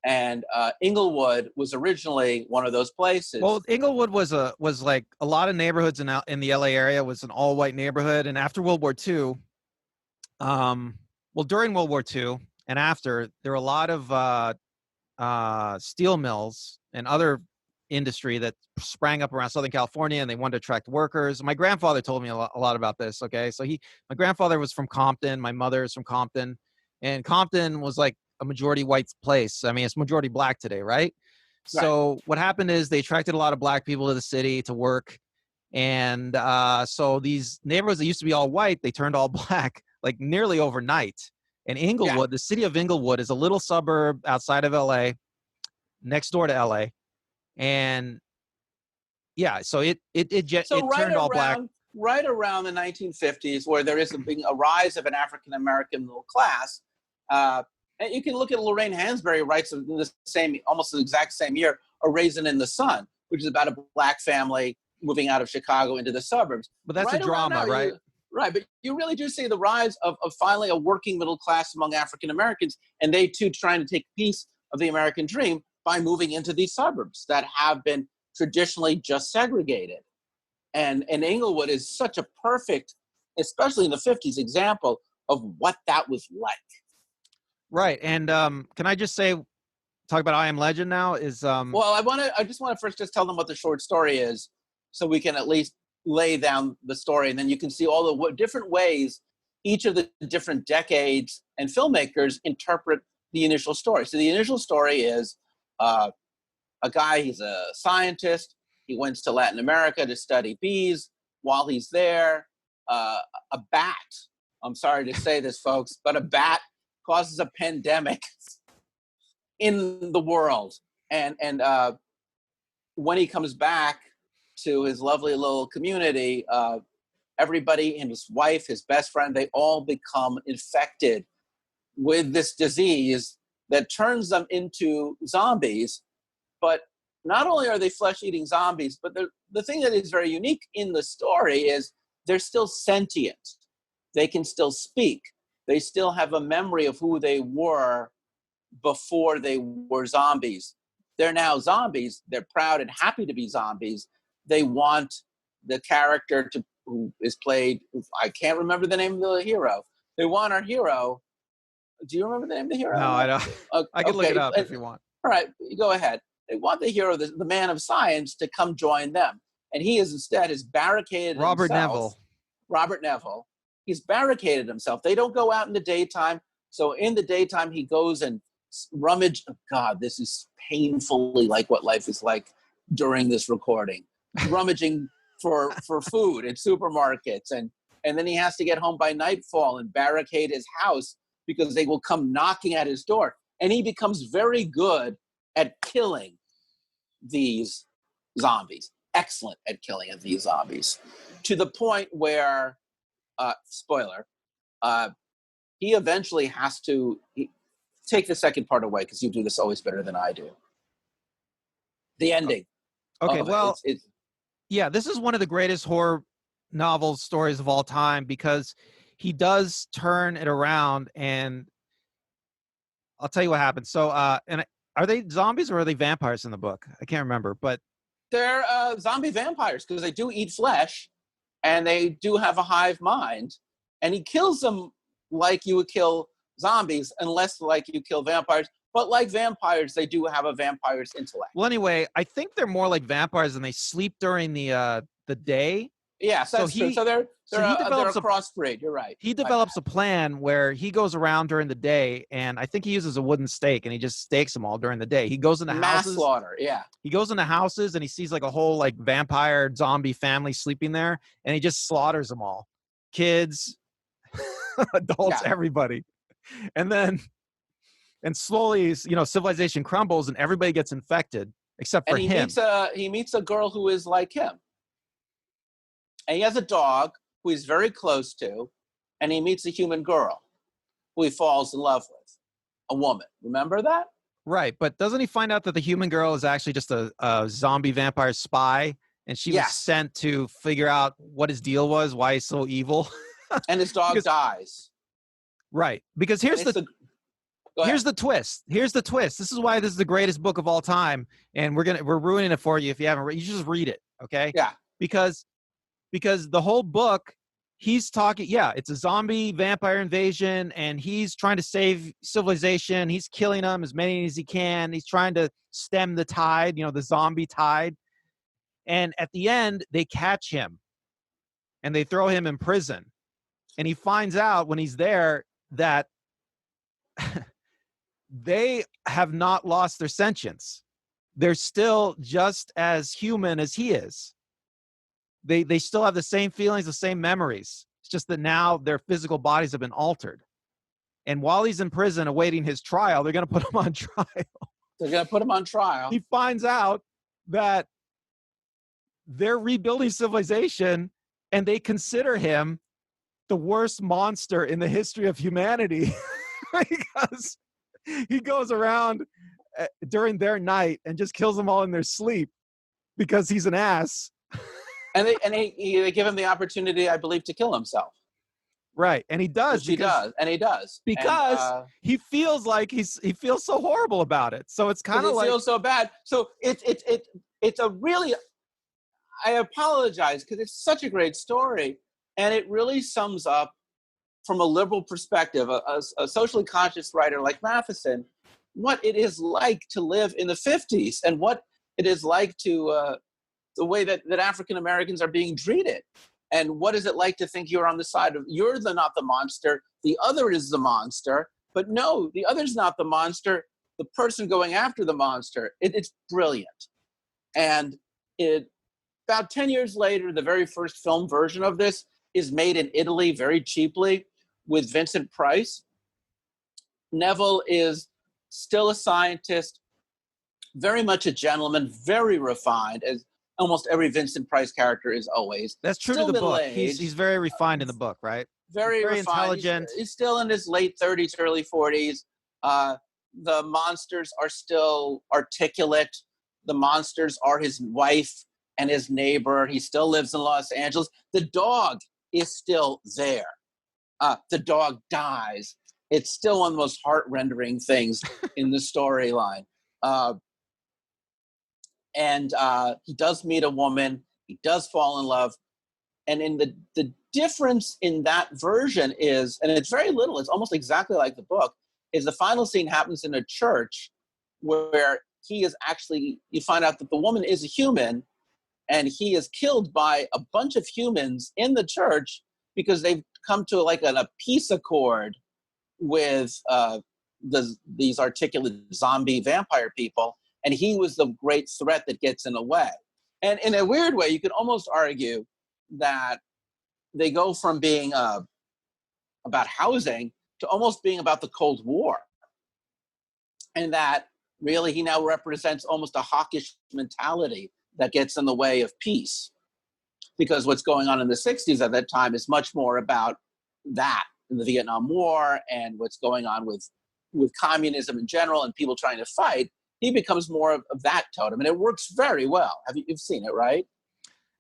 And Inglewood was originally one of those places. Well, Inglewood was like a lot of neighborhoods in the LA area was an all white neighborhood. And after World War II, during World War II and after, there were a lot of steel mills and other industry that sprang up around Southern California, and they wanted to attract workers. My grandfather told me a lot about this. Okay, so my grandfather was from Compton. My mother is from Compton, and Compton was like a majority white place. I mean, it's majority black today, right? So what happened is they attracted a lot of black people to the city to work. And so these neighborhoods that used to be all white, they turned all black like nearly overnight. And Inglewood, the city of Inglewood, is a little suburb outside of LA, next door to LA. And yeah, so it turned all black. Right around the 1950s, where there is a rise of an African-American middle class, and you can look at Lorraine Hansberry writes in almost the exact same year, A Raisin in the Sun, which is about a black family moving out of Chicago into the suburbs. But that's a drama, right? Right, but you really do see the rise of finally a working middle class among African Americans, and they too trying to take a piece of the American dream by moving into these suburbs that have been traditionally just segregated. And Inglewood is such a perfect, especially in the 50s, example of what that was like. Right. And can I just talk about I Am Legend now? Well, I just want to first just tell them what the short story is, so we can at least lay down the story, and then you can see all the different ways each of the different decades and filmmakers interpret the initial story. So the initial story is a guy, he's a scientist. He went to Latin America to study bees. While he's there, a bat, I'm sorry to say this, folks, but a bat causes a pandemic in the world. And when he comes back to his lovely little community, everybody and his wife, his best friend, they all become infected with this disease that turns them into zombies. But not only are they flesh-eating zombies, but the thing that is very unique in the story is they're still sentient. They can still speak. They still have a memory of who they were before they were zombies. They're now zombies. They're proud and happy to be zombies. They want the character who is played, I can't remember the name of the hero. They want our hero. Do you remember the name of the hero? No, I don't. I can look it up if you want. All right, go ahead. They want the hero, the man of science, to come join them. And he has barricaded himself. Robert Neville. He's barricaded himself. They don't go out in the daytime. So in the daytime, he goes and rummage. Oh God, this is painfully like what life is like during this recording. Rummaging for food in supermarkets. And then he has to get home by nightfall and barricade his house because they will come knocking at his door. And he becomes very good at killing these zombies. excellent at killing these zombies, to the point where, spoiler, he eventually has to take the second part away because you do this always better than I do. The ending. Okay, well, yeah, this is one of the greatest horror novel stories of all time because he does turn it around, and I'll tell you what happens. So, and are they zombies or are they vampires in the book? I can't remember, but they're zombie vampires because they do eat flesh, and they do have a hive mind, and he kills them like you would kill zombies, unless like you kill vampires. But like vampires, they do have a vampire's intellect. Well, anyway, I think they're more like vampires, and they sleep during the day. Yeah, so that's true. So they're a crossbreed. You're right. He develops a plan where he goes around during the day, and I think he uses a wooden stake, and he just stakes them all during the day. He goes into mass houses. Slaughter, yeah. He goes into houses, and he sees like a whole like vampire zombie family sleeping there, and he just slaughters them all, kids, adults, everybody, and slowly, civilization crumbles, and everybody gets infected except for him. He meets a girl who is like him. And he has a dog who he's very close to, and he meets a human girl who he falls in love with, a woman. Remember that? Right, but doesn't he find out that the human girl is actually just a zombie vampire spy, and she was sent to figure out what his deal was, why he's so evil? And his dog dies. Right, because here's the twist. Here's the twist. This is why this is the greatest book of all time, and we're ruining it for you if you haven't read. You should just read it, okay? Yeah. Because the whole book, he's talking, it's a zombie vampire invasion, and he's trying to save civilization. He's killing them, as many as he can. He's trying to stem the tide, the zombie tide. And at the end, they catch him, and they throw him in prison. And he finds out when he's there that they have not lost their sentience. They're still just as human as he is. They still have the same feelings, the same memories. It's just that now their physical bodies have been altered. And while he's in prison awaiting his trial, they're going to put him on trial. They're going to put him on trial. He finds out that they're rebuilding civilization, and they consider him the worst monster in the history of humanity because he goes around during their night and just kills them all in their sleep because he's an ass. And they give him the opportunity, I believe, to kill himself. Right, and he does. He does because he feels like he feels so horrible about it. So it's kind of like, feels so bad. So it's a really, I apologize because it's such a great story, and it really sums up, from a liberal perspective, a socially conscious writer like Matheson, what it is like to live in the 50s and what it is like to the way that African Americans are being treated. And what is it like to think you're on the side of, not the monster, the other is the monster. But no, the other's not the monster, the person going after the monster. It's brilliant. And about 10 years later, the very first film version of this is made in Italy very cheaply with Vincent Price. Neville is still a scientist, very much a gentleman, very refined, as almost every Vincent Price character is always. That's true to the book. He's very refined in the book, right? Very refined. Intelligent. He's still in his late 30s, early 40s. The monsters are still articulate. The monsters are his wife and his neighbor. He still lives in Los Angeles. The dog is still there. The dog dies. It's still one of the most heart-rendering things in the storyline. And he does meet a woman. He does fall in love. And in the difference in that version is, and it's very little, it's almost exactly like the book, is the final scene happens in a church where he is actually, you find out that the woman is a human, and he is killed by a bunch of humans in the church because they've come to like a peace accord with these articulate zombie vampire people. And he was the great threat that gets in the way. And in a weird way, you could almost argue that they go from being about housing to almost being about the Cold War. And that really he now represents almost a hawkish mentality that gets in the way of peace. Because what's going on in the 60s at that time is much more about that in the Vietnam War and what's going on with communism in general and people trying to fight. He becomes more of that totem, and it works very well. You've seen it, right?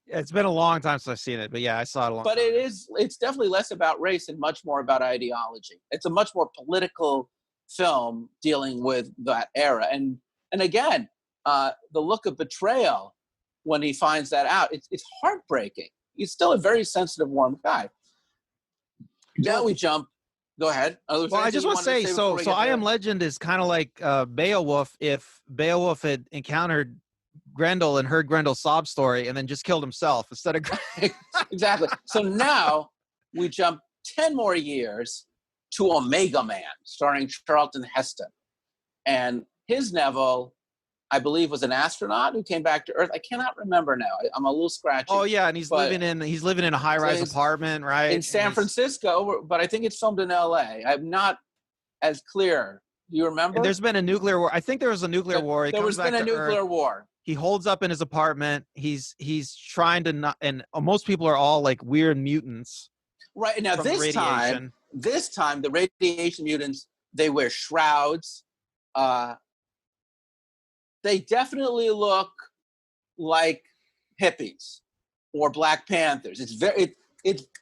It's been a long time since I've seen it, but yeah, I saw it a long time. But it's definitely less about race and much more about ideology. It's a much more political film dealing with that era. And again, the look of betrayal when he finds that out, it's heartbreaking. He's still a very sensitive, warm guy. Now we jump. Go ahead. Well, I just want to say, so I Am Legend is kind of like Beowulf if Beowulf had encountered Grendel and heard Grendel's sob story and then just killed himself instead of Exactly. So now we jump 10 more years to Omega Man, starring Charlton Heston. And his Neville, I believe, was an astronaut who came back to Earth. I cannot remember now. I'm a little scratchy. Oh yeah, and he's living in a high-rise apartment, right? In San Francisco, but I think it's filmed in LA. I'm not as clear. Do you remember? And there's been a nuclear war. I think there was a nuclear war. There has been a nuclear war. He holds up in his apartment. He's trying to not, and most people are all like weird mutants. Right. Now this time the radiation mutants, they wear shrouds. They definitely look like hippies or Black Panthers. It's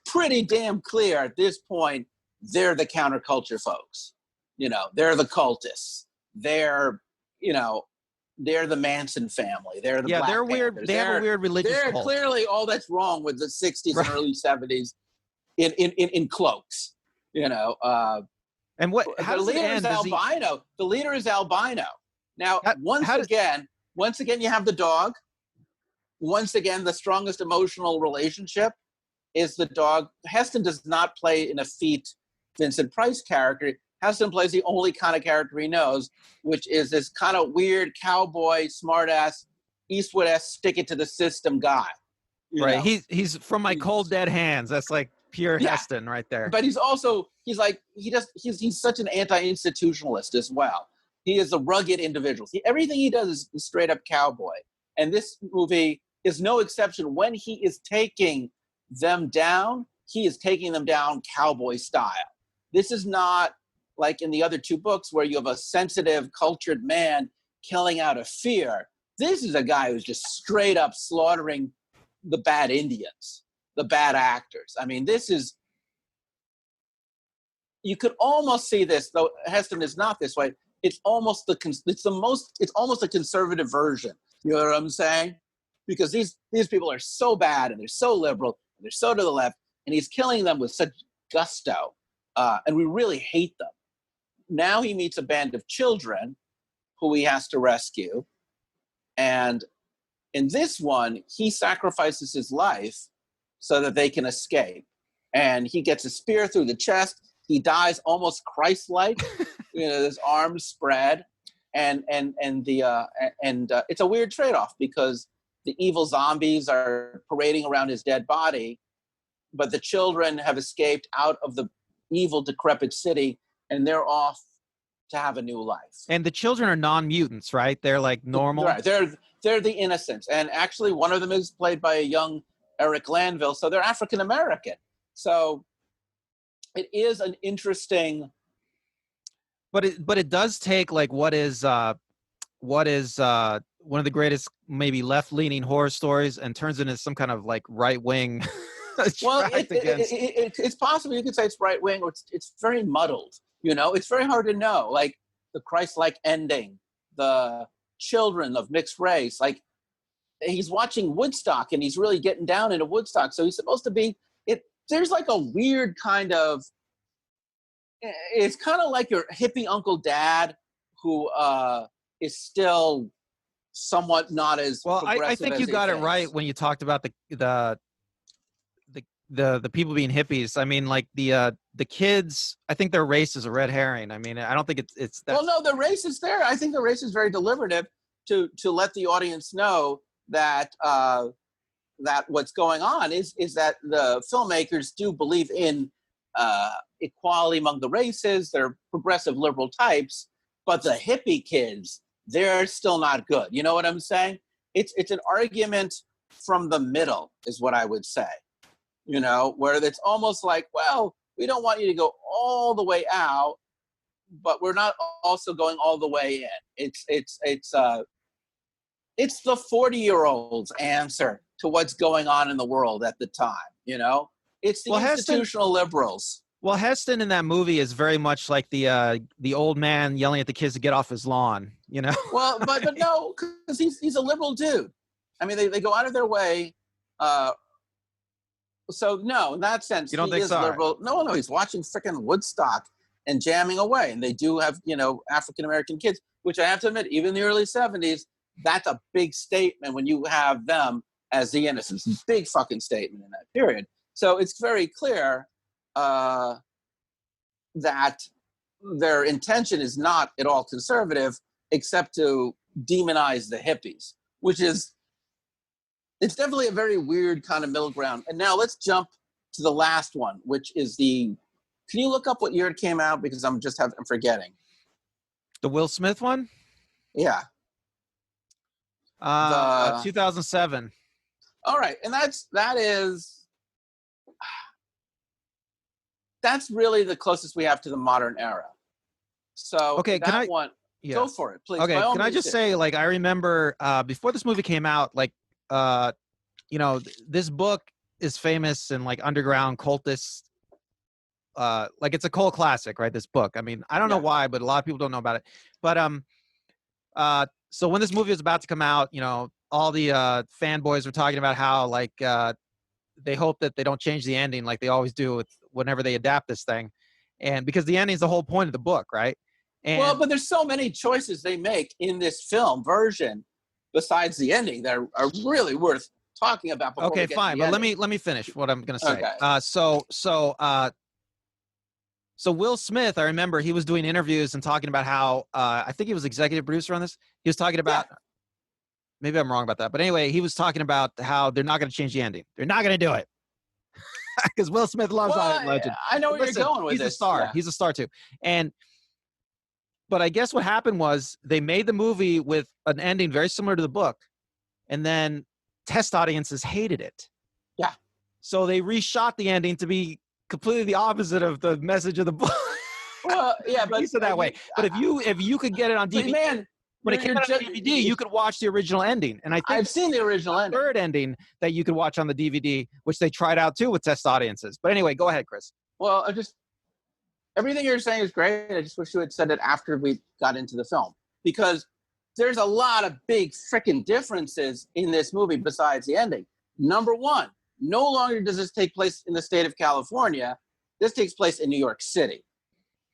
pretty damn clear at this point they're the counterculture folks. You know, they're the cultists. They're the Manson family. They're the Black they're Panthers. Weird. They have a weird religious They're cult. clearly all that's wrong with the 60s and early 70s in cloaks. You know. And what? How the does leader it end? is albino. The leader is albino. Now, once again, you have the dog. Once again, the strongest emotional relationship is the dog. Heston does not play an effete Vincent Price character. Heston plays the only kind of character he knows, which is this kind of weird cowboy, smartass, Eastwood-esque, stick it to the system guy. Right. He's from my cold dead hands. That's like pure Heston right there. But he's such an anti-institutionalist as well. He is a rugged individual. Everything he does is straight up cowboy. And this movie is no exception. When he is taking them down, he is taking them down cowboy style. This is not like in the other two books where you have a sensitive, cultured man killing out of fear. This is a guy who's just straight up slaughtering the bad Indians, the bad actors. I mean, you could almost see this, though Heston is not this way. It's almost a conservative version. You know what I'm saying? Because these people are so bad and they're so liberal and they're so to the left, and he's killing them with such gusto, and we really hate them. Now he meets a band of children who he has to rescue, and in this one, he sacrifices his life so that they can escape, and he gets a spear through the chest. He dies almost Christ-like, his arms spread, and it's a weird trade-off because the evil zombies are parading around his dead body, but the children have escaped out of the evil, decrepit city, and they're off to have a new life. And the children are non-mutants, right? They're like normal. Right. They're the innocents, and actually, one of them is played by a young Eric Lanville, so they're African American. So it is an interesting. But it does take like what is one of the greatest maybe left-leaning horror stories and turns it into some kind of like right-wing. Well, it's possible you could say it's right-wing, or it's very muddled. It's very hard to know. Like the Christ-like ending, the children of mixed race. Like he's watching Woodstock and he's really getting down into Woodstock. So he's supposed to be. There's like a weird kind of. It's kind of like your hippie Uncle Dad who is still somewhat not as well. I think you got it right when you talked about the people being hippies. I mean, like the kids. I think their race is a red herring. I mean, I don't think it's that. Well, no, the race is there. I think the race is very deliberative to let the audience know that that what's going on is that the filmmakers do believe in equality among the races. They're progressive liberal types, but the hippie kids, they're still not good. You know what I'm saying? it's an argument from the middle, is what I would say. You know, where it's almost like, well, we don't want you to go all the way out, but we're not also going all the way in. It's the 40-year-old's answer to what's going on in the world at the time. You know, it's the institutional liberals. Well, Heston in that movie is very much like the old man yelling at the kids to get off his lawn. You know. Well, but no, because he's a liberal dude. I mean, they go out of their way. So no, in that sense, you don't he think is so? liberal. No, he's watching frickin' Woodstock and jamming away. And they do have, you know, African-American kids, which I have to admit, even in the early 70s, that's a big statement when you have them as the innocents. Big fucking statement in that period. So it's very clear that their intention is not at all conservative, except to demonize the hippies, which is, it's definitely a very weird kind of middle ground. And now let's jump to the last one, which is can you look up what year it came out? Because I'm forgetting. The Will Smith one? Yeah. 2007. All right. And that's really the closest we have to the modern era. So okay, go for it, please. Okay, can I just say, like, I remember before this movie came out, like, you know, this book is famous in like underground cultists. Like, it's a cult classic, right? This book. I mean, I don't know why, but a lot of people don't know about it. But so when this movie was about to come out, you know, all the fanboys were talking about how, like, they hope that they don't change the ending like they always do whenever they adapt this thing, and because the ending is the whole point of the book, right? And, well, but there's so many choices they make in this film version besides the ending that are really worth talking about. Okay, fine, but let me finish what I'm going to say. Okay. So Will Smith, I remember he was doing interviews and talking about how I think he was executive producer on this. He was talking about, maybe I'm wrong about that, but anyway, he was talking about how they're not going to change the ending. They're not going to do it because Will Smith loves legend. I know where you're going with this. He's a star. Yeah. He's a star too. But I guess what happened was they made the movie with an ending very similar to the book, and then test audiences hated it. Yeah. So they reshot the ending to be completely the opposite of the message of the book. Well, yeah, but piece of that way. But if you could get it on DVD, man, when it came out on DVD, you could watch the original ending. And I think I've seen the original ending. Third ending that you could watch on the DVD, which they tried out too with test audiences. But anyway, go ahead, Chris. Well, everything you're saying is great. I just wish you had said it after we got into the film, because there's a lot of big freaking differences in this movie besides the ending. Number one, no longer does this take place in the state of California. This takes place in New York City.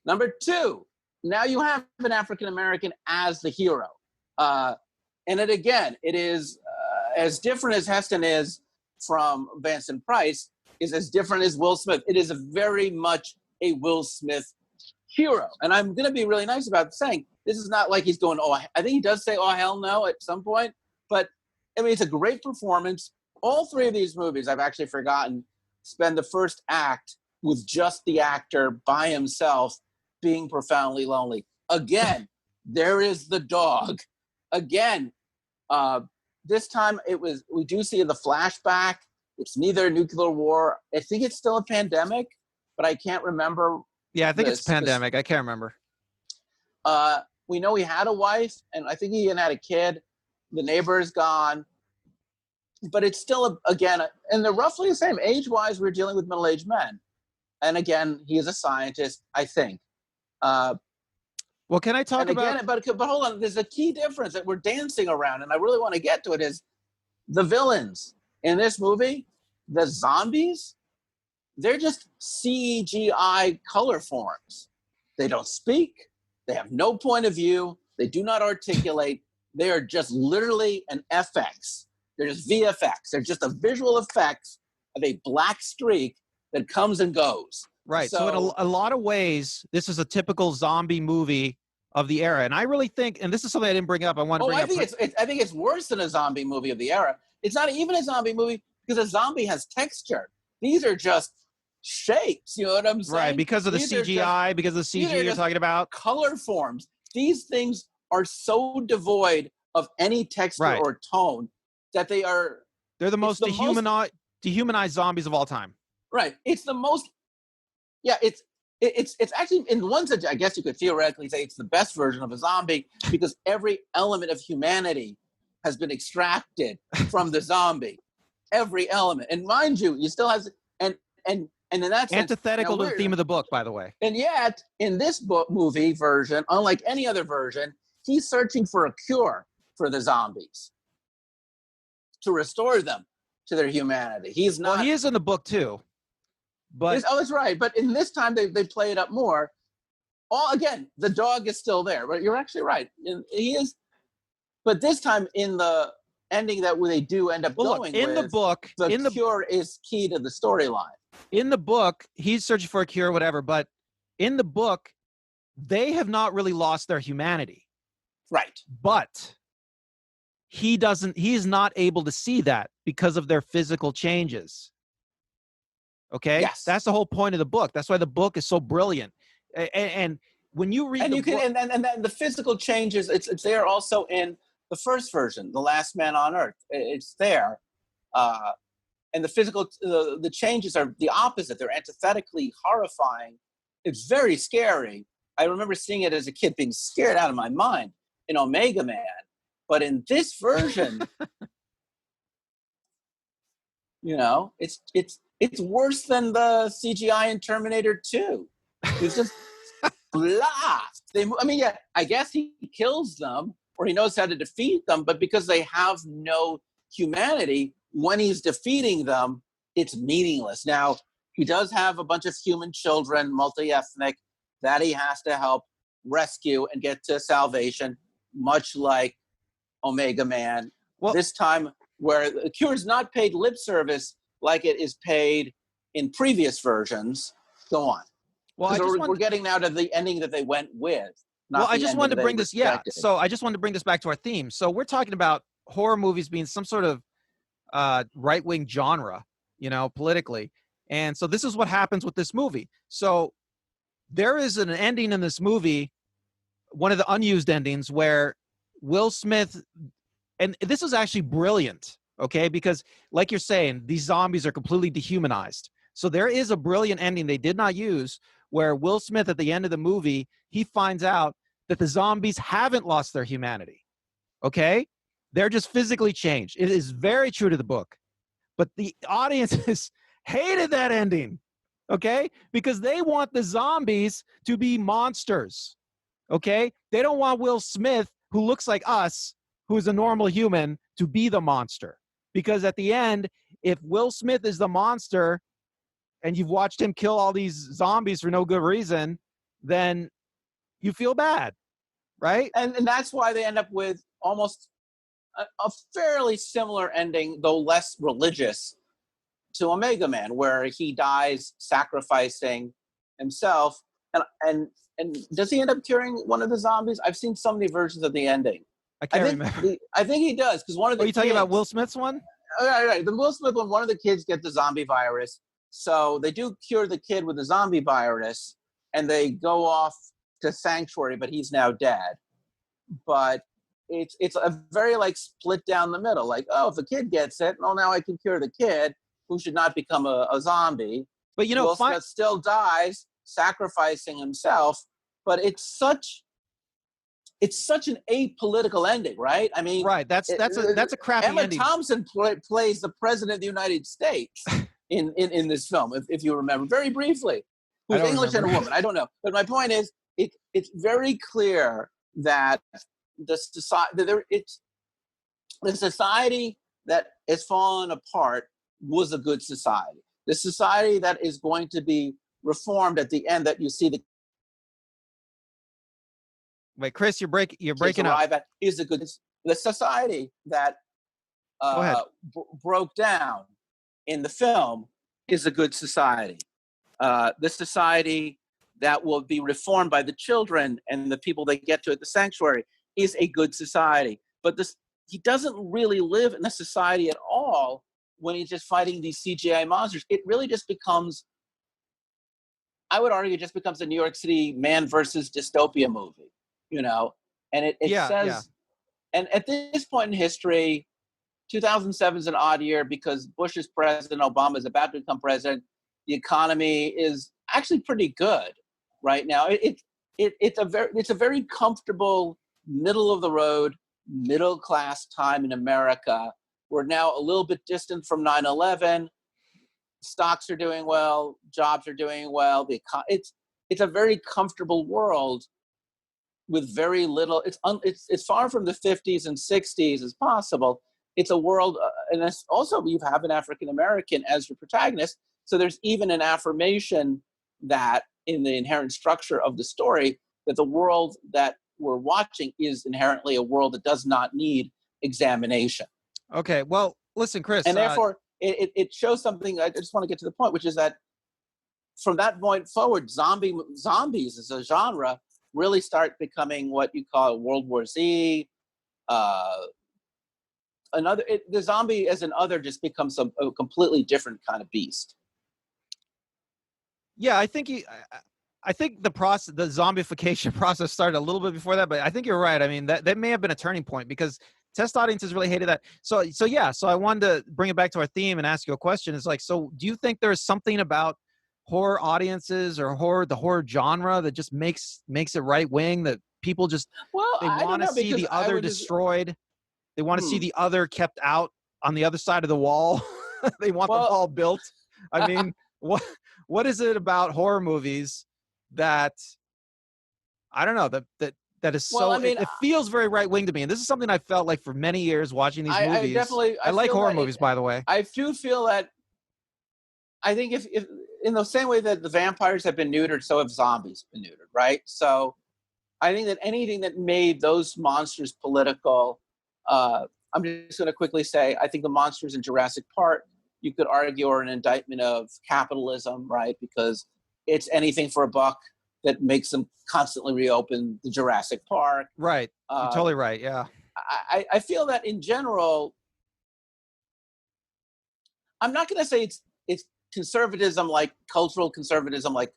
Number two, now you have an African-American as the hero. And it is as different as Heston is from Vincent Price, is as different as Will Smith. It is very much a Will Smith hero. And I'm going to be really nice about saying this is not like he's going, I think he does say, oh, hell no, at some point. But, I mean, it's a great performance. All three of these movies, I've actually forgotten, spend the first act with just the actor by himself being profoundly lonely. Again, there is the dog. Again, this time we do see the flashback. It's neither a nuclear war. I think it's still a pandemic, but I can't remember. Yeah, I think it's a pandemic. I can't remember. We know he had a wife, and I think he even had a kid. The neighbor is gone. But it's still, again, and they're roughly the same. Age-wise, we're dealing with middle-aged men. And again, he is a scientist, I think. Well, can I talk about... But hold on, there's a key difference that we're dancing around, and I really want to get to it, is the villains in this movie, the zombies, they're just CGI color forms. They don't speak. They have no point of view. They do not articulate. They are just literally an FX. They're just VFX. They're just a visual effects of a black streak that comes and goes. Right. So in a lot of ways, this is a typical zombie movie of the era. And I really think, and this is something I didn't bring up. I think it's worse than a zombie movie of the era. It's not even a zombie movie because a zombie has texture. These are just shapes. You know what I'm saying? Right. Because of the CGI, because of the CG you're talking about. Color forms. These things are so devoid of any texture or tone, that they're the most dehumanized zombies of all time. Right. It's the most. Yeah. It's actually, in one sense, I guess you could theoretically say it's the best version of a zombie, because every element of humanity has been extracted from the zombie. Every element, and mind you, you still has and in that sense, antithetical to the theme of the book, by the way. And yet, in this movie version, unlike any other version, he's searching for a cure for the zombies to restore them to their humanity. He's not. Well, he is in the book too. But that's right. But in this time, they play it up more. Again, the dog is still there, but you're actually right. He is. But this time, in the ending that they do end up going in with, the book, the cure is key to the storyline. In the book, he's searching for a cure, whatever. But in the book, they have not really lost their humanity. Right. But he is not able to see that because of their physical changes. Okay? Yes. That's the whole point of the book. That's why the book is so brilliant. And when you read the book, and the physical changes, it's there also in the first version, The Last Man on Earth. It's there. And the physical, the changes are the opposite. They're antithetically horrifying. It's very scary. I remember seeing it as a kid, being scared out of my mind in Omega Man. But in this version, it's worse than the CGI in Terminator 2. It's just blast. I guess he kills them, or he knows how to defeat them, but because they have no humanity, when he's defeating them, it's meaningless. Now, he does have a bunch of human children, multi-ethnic, that he has to help rescue and get to salvation, much like Omega Man. Well, this time, where the cure is not paid lip service like it is paid in previous versions. Go on. Well, we're getting now to the ending that they went with. I just wanted to bring this. Yeah. So I just wanted to bring this back to our theme. So we're talking about horror movies being some sort of right-wing genre, politically. And so this is what happens with this movie. So there is an ending in this movie, one of the unused endings, where Will Smith, and this is actually brilliant, okay? Because like you're saying, these zombies are completely dehumanized. So there is a brilliant ending they did not use, where Will Smith at the end of the movie, he finds out that the zombies haven't lost their humanity, okay? They're just physically changed. It is very true to the book. But the audiences hated that ending, okay? Because they want the zombies to be monsters, okay? They don't want Will Smith, who looks like us, who is a normal human, to be the monster. Because at the end, if Will Smith is the monster and you've watched him kill all these zombies for no good reason, then you feel bad, right? And that's why they end up with almost a fairly similar ending, though less religious, to Omega Man, where he dies sacrificing himself. And does he end up curing one of the zombies? I've seen so many versions of the ending. I can't remember. I think he does, because one of the. Are you talking about Will Smith's one? Right. The Will Smith one. One of the kids gets the zombie virus, so they do cure the kid with the zombie virus, and they go off to Sanctuary, but he's now dead. But it's a very split down the middle. Like, oh, if the kid gets it, well, now I can cure the kid who should not become a zombie. But Will Smith still dies, sacrificing himself. But it's such an apolitical ending, right? I mean, right. That's a crappy ending. Emma Thompson plays the president of the United States in this film, if you remember, very briefly. Who's English and a woman? I don't know. But my point is, it's very clear that the society that has fallen apart was a good society. The society that is going to be reformed at the end, that you see the. Wait, Chris, you're breaking up. Is a good. The society that broke down in the film is a good society. The society that will be reformed by the children and the people they get to at the sanctuary is a good society. But he doesn't really live in a society at all when he's just fighting these CGI monsters. It really just becomes, I would argue, a New York City man versus dystopia movie, And it says And at this point in history, 2007 is an odd year because Bush is president, Obama is about to become president. The economy is actually pretty good right now. It's a very comfortable, middle of the road, middle class time in America. We're now a little bit distant from 9/11. Stocks are doing well, jobs are doing well. It's a very comfortable world with very little. It's far from the 50s and 60s as possible. It's a world, and it's also you have an African American as your protagonist. So there's even an affirmation that in the inherent structure of the story that the world that we're watching is inherently a world that does not need examination. Okay, well, listen, Chris. And therefore, it shows something. I just want to get to the point, which is that from that point forward, zombies as a genre really start becoming what you call World War Z. The zombie as an other just becomes a completely different kind of beast. Yeah, I think the zombification process started a little bit before that, but I think you're right. I mean, that may have been a turning point because test audiences really hated that. So I wanted to bring it back to our theme and ask you a question. It's like, so do you think there's something about horror audiences or the horror genre that just makes it right wing, that people just they want to see the other destroyed? They want to see the other kept out on the other side of the wall. They want the wall built. I mean, what is it about horror movies that I don't know that is so? I mean, it feels very right wing to me, and this is something I felt like for many years watching these movies. I like horror movies, by the way. I do feel that. I think if in the same way that the vampires have been neutered, so have zombies been neutered, right? So I think that anything that made those monsters political. I'm just going to quickly say, I think the monsters in Jurassic Park, you could argue, are an indictment of capitalism, right? Because it's anything for a buck that makes them constantly reopen the Jurassic Park. Right. You're totally right. Yeah. I feel that in general, I'm not going to say it's conservatism, like cultural conservatism, like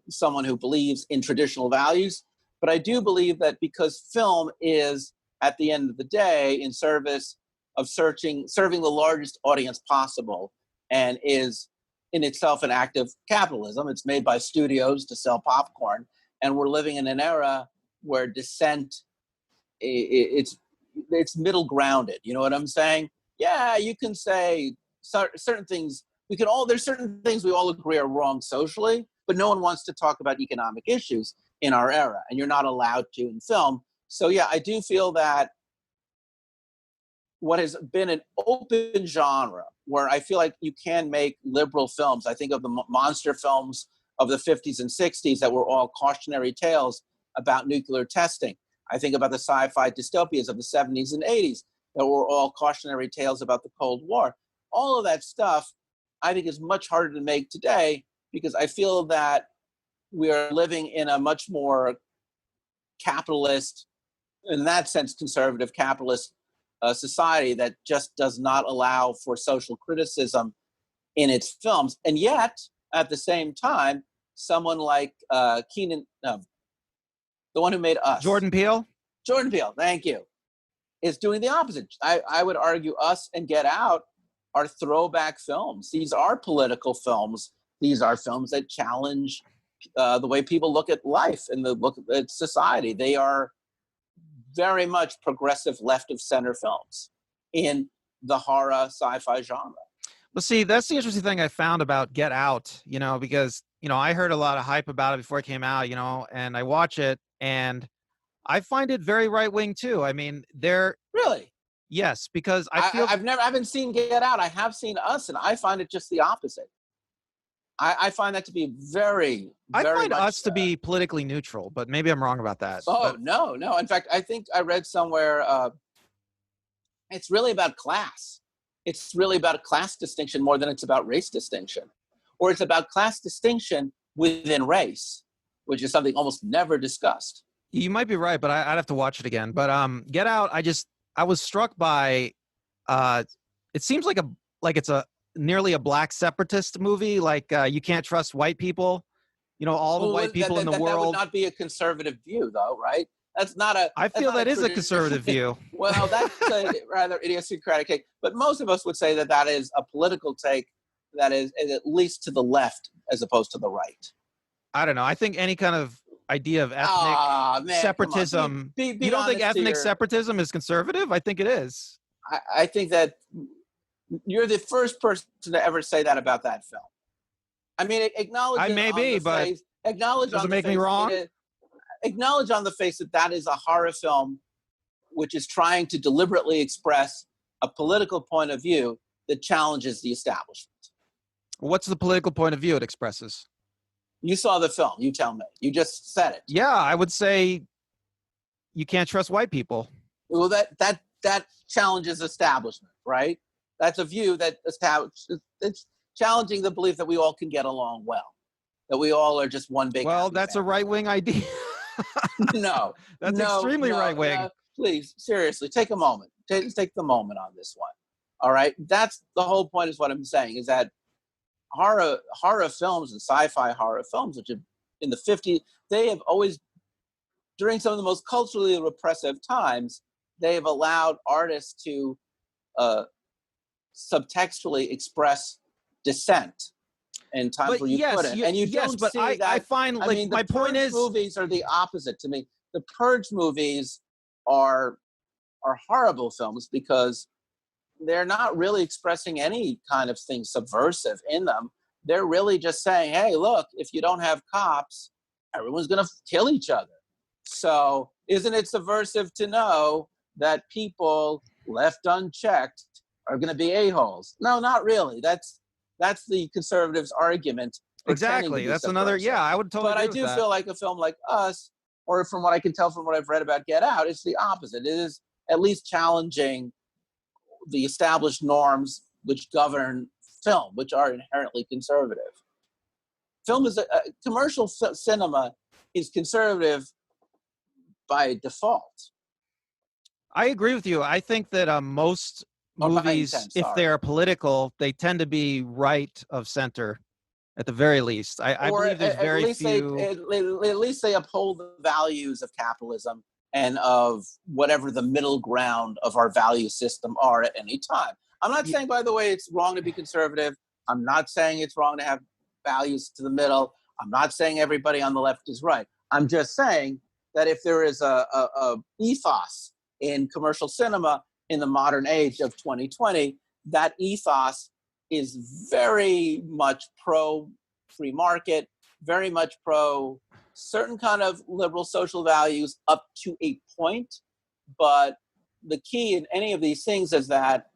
someone who believes in traditional values. But I do believe that because film is, at the end of the day, in service of serving the largest audience possible, and is in itself an act of capitalism. It's made by studios to sell popcorn, and we're living in an era where dissent, it's middle grounded. You know what I'm saying? Yeah, you can say certain things. There's certain things we all agree are wrong socially, but no one wants to talk about economic issues in our era, and you're not allowed to in film. So yeah, I do feel that what has been an open genre where I feel like you can make liberal films. I think of the monster films of the 50s and 60s that were all cautionary tales about nuclear testing. I think about the sci-fi dystopias of the 70s and 80s that were all cautionary tales about the Cold War. All of that stuff I think is much harder to make today because I feel that we are living in a much more capitalist, in that sense, conservative capitalist society that just does not allow for social criticism in its films. And yet, at the same time, someone like the one who made Us. Jordan Peele, thank you, is doing the opposite. I would argue Us and Get Out are throwback films. These are political films. These are films that challenge the way people look at life and look at society. They are very much progressive left of center films in the horror sci-fi genre. Well, see, that's the interesting thing I found about Get Out, because, I heard a lot of hype about it before it came out, and I watch it and I find it very right wing too. I mean, Really? Yes, because I haven't seen Get Out. I have seen Us, and I find it just the opposite. I find that to be very, I very find much, Us to be politically neutral, but maybe I'm wrong about that. Oh, no. In fact, I think I read somewhere it's really about class. It's really about a class distinction more than it's about race distinction. Or it's about class distinction within race, which is something almost never discussed. You might be right, but I'd have to watch it again. But Get Out, I was struck by it seems like it's a nearly a black separatist movie, like you can't trust white people, all the white people in the world. That would not be a conservative view, though, right? That's not a. I feel that is a conservative view. Well, that's a rather idiosyncratic take. But most of us would say that is a political take that is at least to the left as opposed to the right. I don't know. I think any kind of idea of ethnic separatism. Be you don't think ethnic separatism is conservative? I think it is. I think that you're the first person to ever say that about that film. I mean, acknowledge. I may be, but acknowledge. Does it make me wrong? Acknowledge on the face that is a horror film, which is trying to deliberately express a political point of view that challenges the establishment. What's the political point of view it expresses? You saw the film. You tell me. You just said it. Yeah, I would say you can't trust white people. Well, that challenges establishment, right? That's a view that it's challenging the belief that we all can get along well, that we all are just one big. Well, that's family. A right-wing idea. No, that's extremely right-wing. Please, seriously, take a moment. Take the moment on this one. All right, that's the whole point. Is what I'm saying is that horror films and sci-fi horror films, which have, in the 50s, they have always, during some of the most culturally repressive times, they have allowed artists to subtextually express dissent in times where you couldn't. And you don't see that. I find, like, mean, my point is, movies are the opposite to me. The Purge movies are horrible films because they're not really expressing any kind of thing subversive in them. They're really just saying, hey, look, if you don't have cops, everyone's going to kill each other. So isn't it subversive to know that people left unchecked are going to be a-holes? No, not really. That's the conservatives' argument. Exactly. That's another, I would totally agree with that. But I do feel like a film like Us, or from what I can tell from what I've read about Get Out, it's the opposite. It is at least challenging the established norms which govern film, which are inherently conservative. Film is commercial cinema is conservative by default. I agree with you. I think that most movies, if they're political, they tend to be right of center, at the very least. I believe there's very few. At least they uphold the values of capitalism and of whatever the middle ground of our value system are at any time. I'm not saying, by the way, it's wrong to be conservative. I'm not saying it's wrong to have values to the middle. I'm not saying everybody on the left is right. I'm just saying that if there is a ethos in commercial cinema in the modern age of 2020, that ethos is very much pro-free market, very much pro certain kind of liberal social values up to a point. But the key in any of these things is that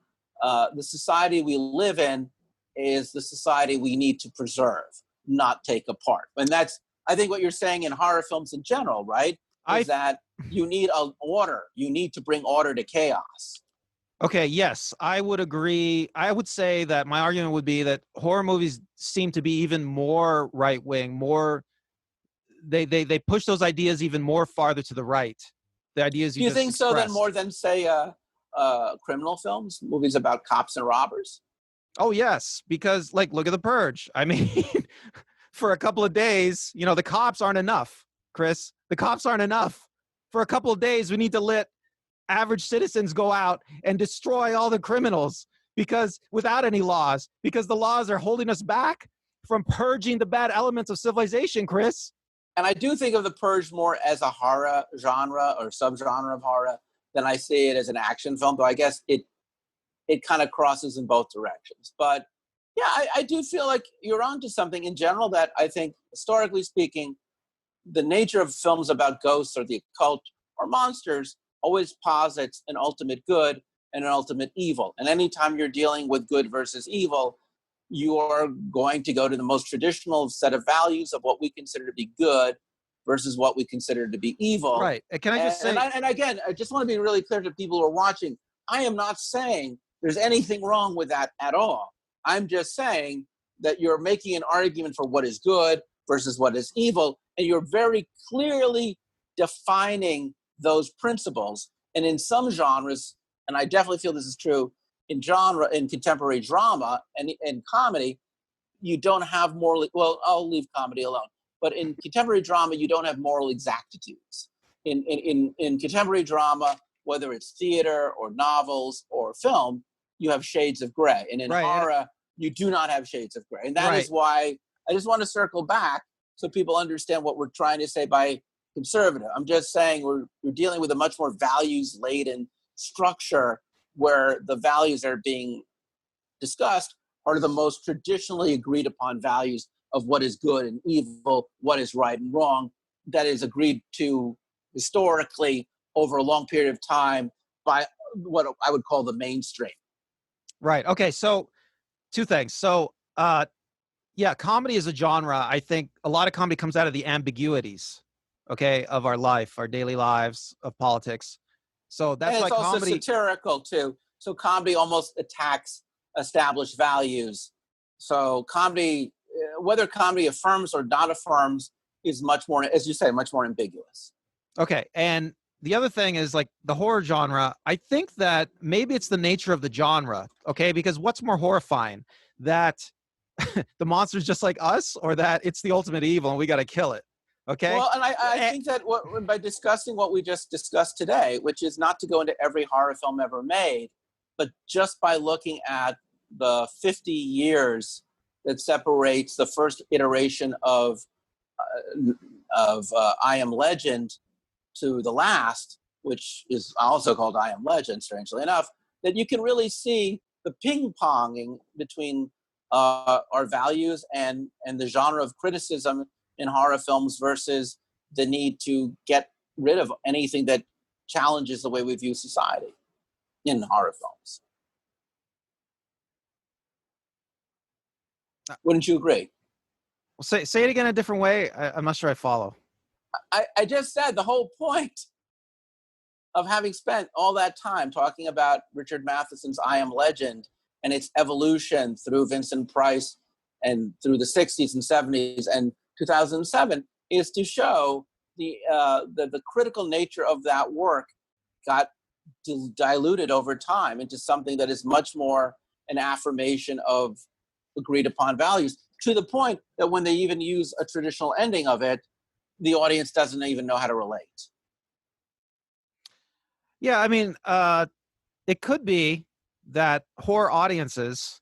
the society we live in is the society we need to preserve, not take apart. And that's, I think, what you're saying in horror films in general, right? Is that you need an order. You need to bring order to chaos. Okay, yes, I would agree. I would say that my argument would be that horror movies seem to be even more right-wing, more they push those ideas even more farther to the right. The ideas you just think expressed. So then more than, say, criminal films, movies about cops and robbers? Oh, yes, because, like, look at The Purge. I mean, for a couple of days, the cops aren't enough, Chris. The cops aren't enough. For a couple of days, we need to let average citizens go out and destroy all the criminals because without any laws, because the laws are holding us back from purging the bad elements of civilization, Chris. And I do think of The Purge more as a horror genre or subgenre of horror than I see it as an action film, though I guess it kind of crosses in both directions. But yeah, I do feel like you're onto something in general that I think, historically speaking, the nature of films about ghosts or the occult or monsters always posits an ultimate good and an ultimate evil. And anytime you're dealing with good versus evil, you are going to go to the most traditional set of values of what we consider to be good versus what we consider to be evil. Right. Can I just say... And again, I just want to be really clear to people who are watching, I am not saying there's anything wrong with that at all. I'm just saying that you're making an argument for what is good versus what is evil, and you're very clearly defining those principles. And in some genres, and I definitely feel this is true in contemporary drama and comedy, you don't have moral, well, I'll leave comedy alone, but in contemporary drama, you don't have moral exactitudes. in contemporary drama, whether it's theater or novels or film, you have shades of gray. And in horror, you do not have shades of gray. And that is why I just want to circle back so people understand what we're trying to say by conservative. I'm just saying we're dealing with a much more values-laden structure where the values that are being discussed are the most traditionally agreed upon values of what is good and evil, what is right and wrong, that is agreed to historically over a long period of time by what I would call the mainstream. Right. Okay. So 2 things. So, yeah, comedy is a genre. I think a lot of comedy comes out of the ambiguities, okay, of our life, our daily lives, of politics. So that's why also comedy satirical too. So comedy almost attacks established values. So comedy, whether comedy affirms or not affirms, is much more, as you say, much more ambiguous. Okay. And the other thing is like the horror genre, I think that maybe it's the nature of the genre, okay? Because what's more horrifying, that the monster's just like us, or that it's the ultimate evil and we got to kill it? Okay. Well, and I think that by discussing what we just discussed today, which is not to go into every horror film ever made, but just by looking at the 50 years that separates the first iteration of I Am Legend to the last, which is also called I Am Legend, strangely enough, that you can really see the ping-ponging between our values and the genre of criticism in horror films versus the need to get rid of anything that challenges the way we view society in horror films. Wouldn't you agree? Well, say it again a different way. I'm not sure I follow. I just said the whole point of having spent all that time talking about Richard Matheson's I Am Legend and its evolution through Vincent Price and through the 60s and 70s and 2007 is to show the critical nature of that work got diluted over time into something that is much more an affirmation of agreed upon values, to the point that when they even use a traditional ending of it, the audience doesn't even know how to relate. Yeah, I mean, it could be that horror audiences,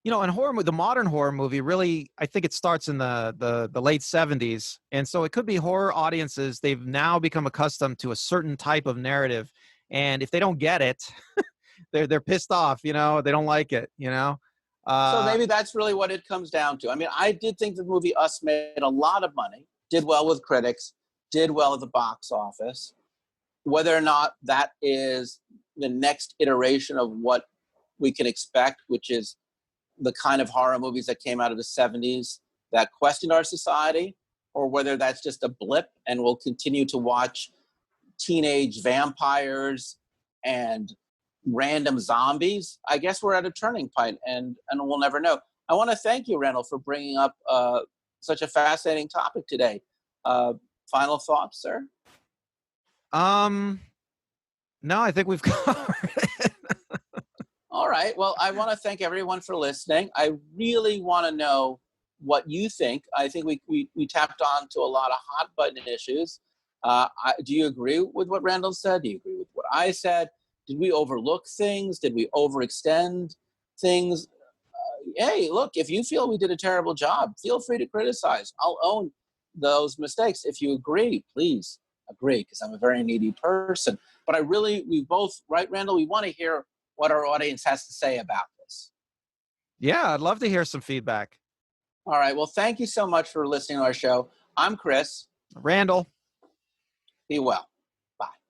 you know, and the modern horror movie really, I think it starts in the late 70s. And so it could be horror audiences, they've now become accustomed to a certain type of narrative. And if they don't get it, they're pissed off, you know, they don't like it, you know? So maybe that's really what it comes down to. I mean, I did think the movie Us made a lot of money, did well with critics, did well at the box office. Whether or not that is the next iteration of what we can expect, which is the kind of horror movies that came out of the 70s that questioned our society, or whether that's just a blip and we'll continue to watch teenage vampires and random zombies, I guess we're at a turning point, and we'll never know. I want to thank you, Randall, for bringing up such a fascinating topic today. Final thoughts, sir? No, I think we've covered it. All right. Well, I want to thank everyone for listening. I really want to know what you think. I think we tapped on to a lot of hot button issues. Do you agree with what Randall said? Do you agree with what I said? Did we overlook things? Did we overextend things? Hey, look, if you feel we did a terrible job, feel free to criticize. I'll own those mistakes. If you agree, please agree, because I'm a very needy person. But we both, right, Randall, we want to hear what our audience has to say about this. Yeah, I'd love to hear some feedback. All right. Well, thank you so much for listening to our show. I'm Chris. Randall. Be well.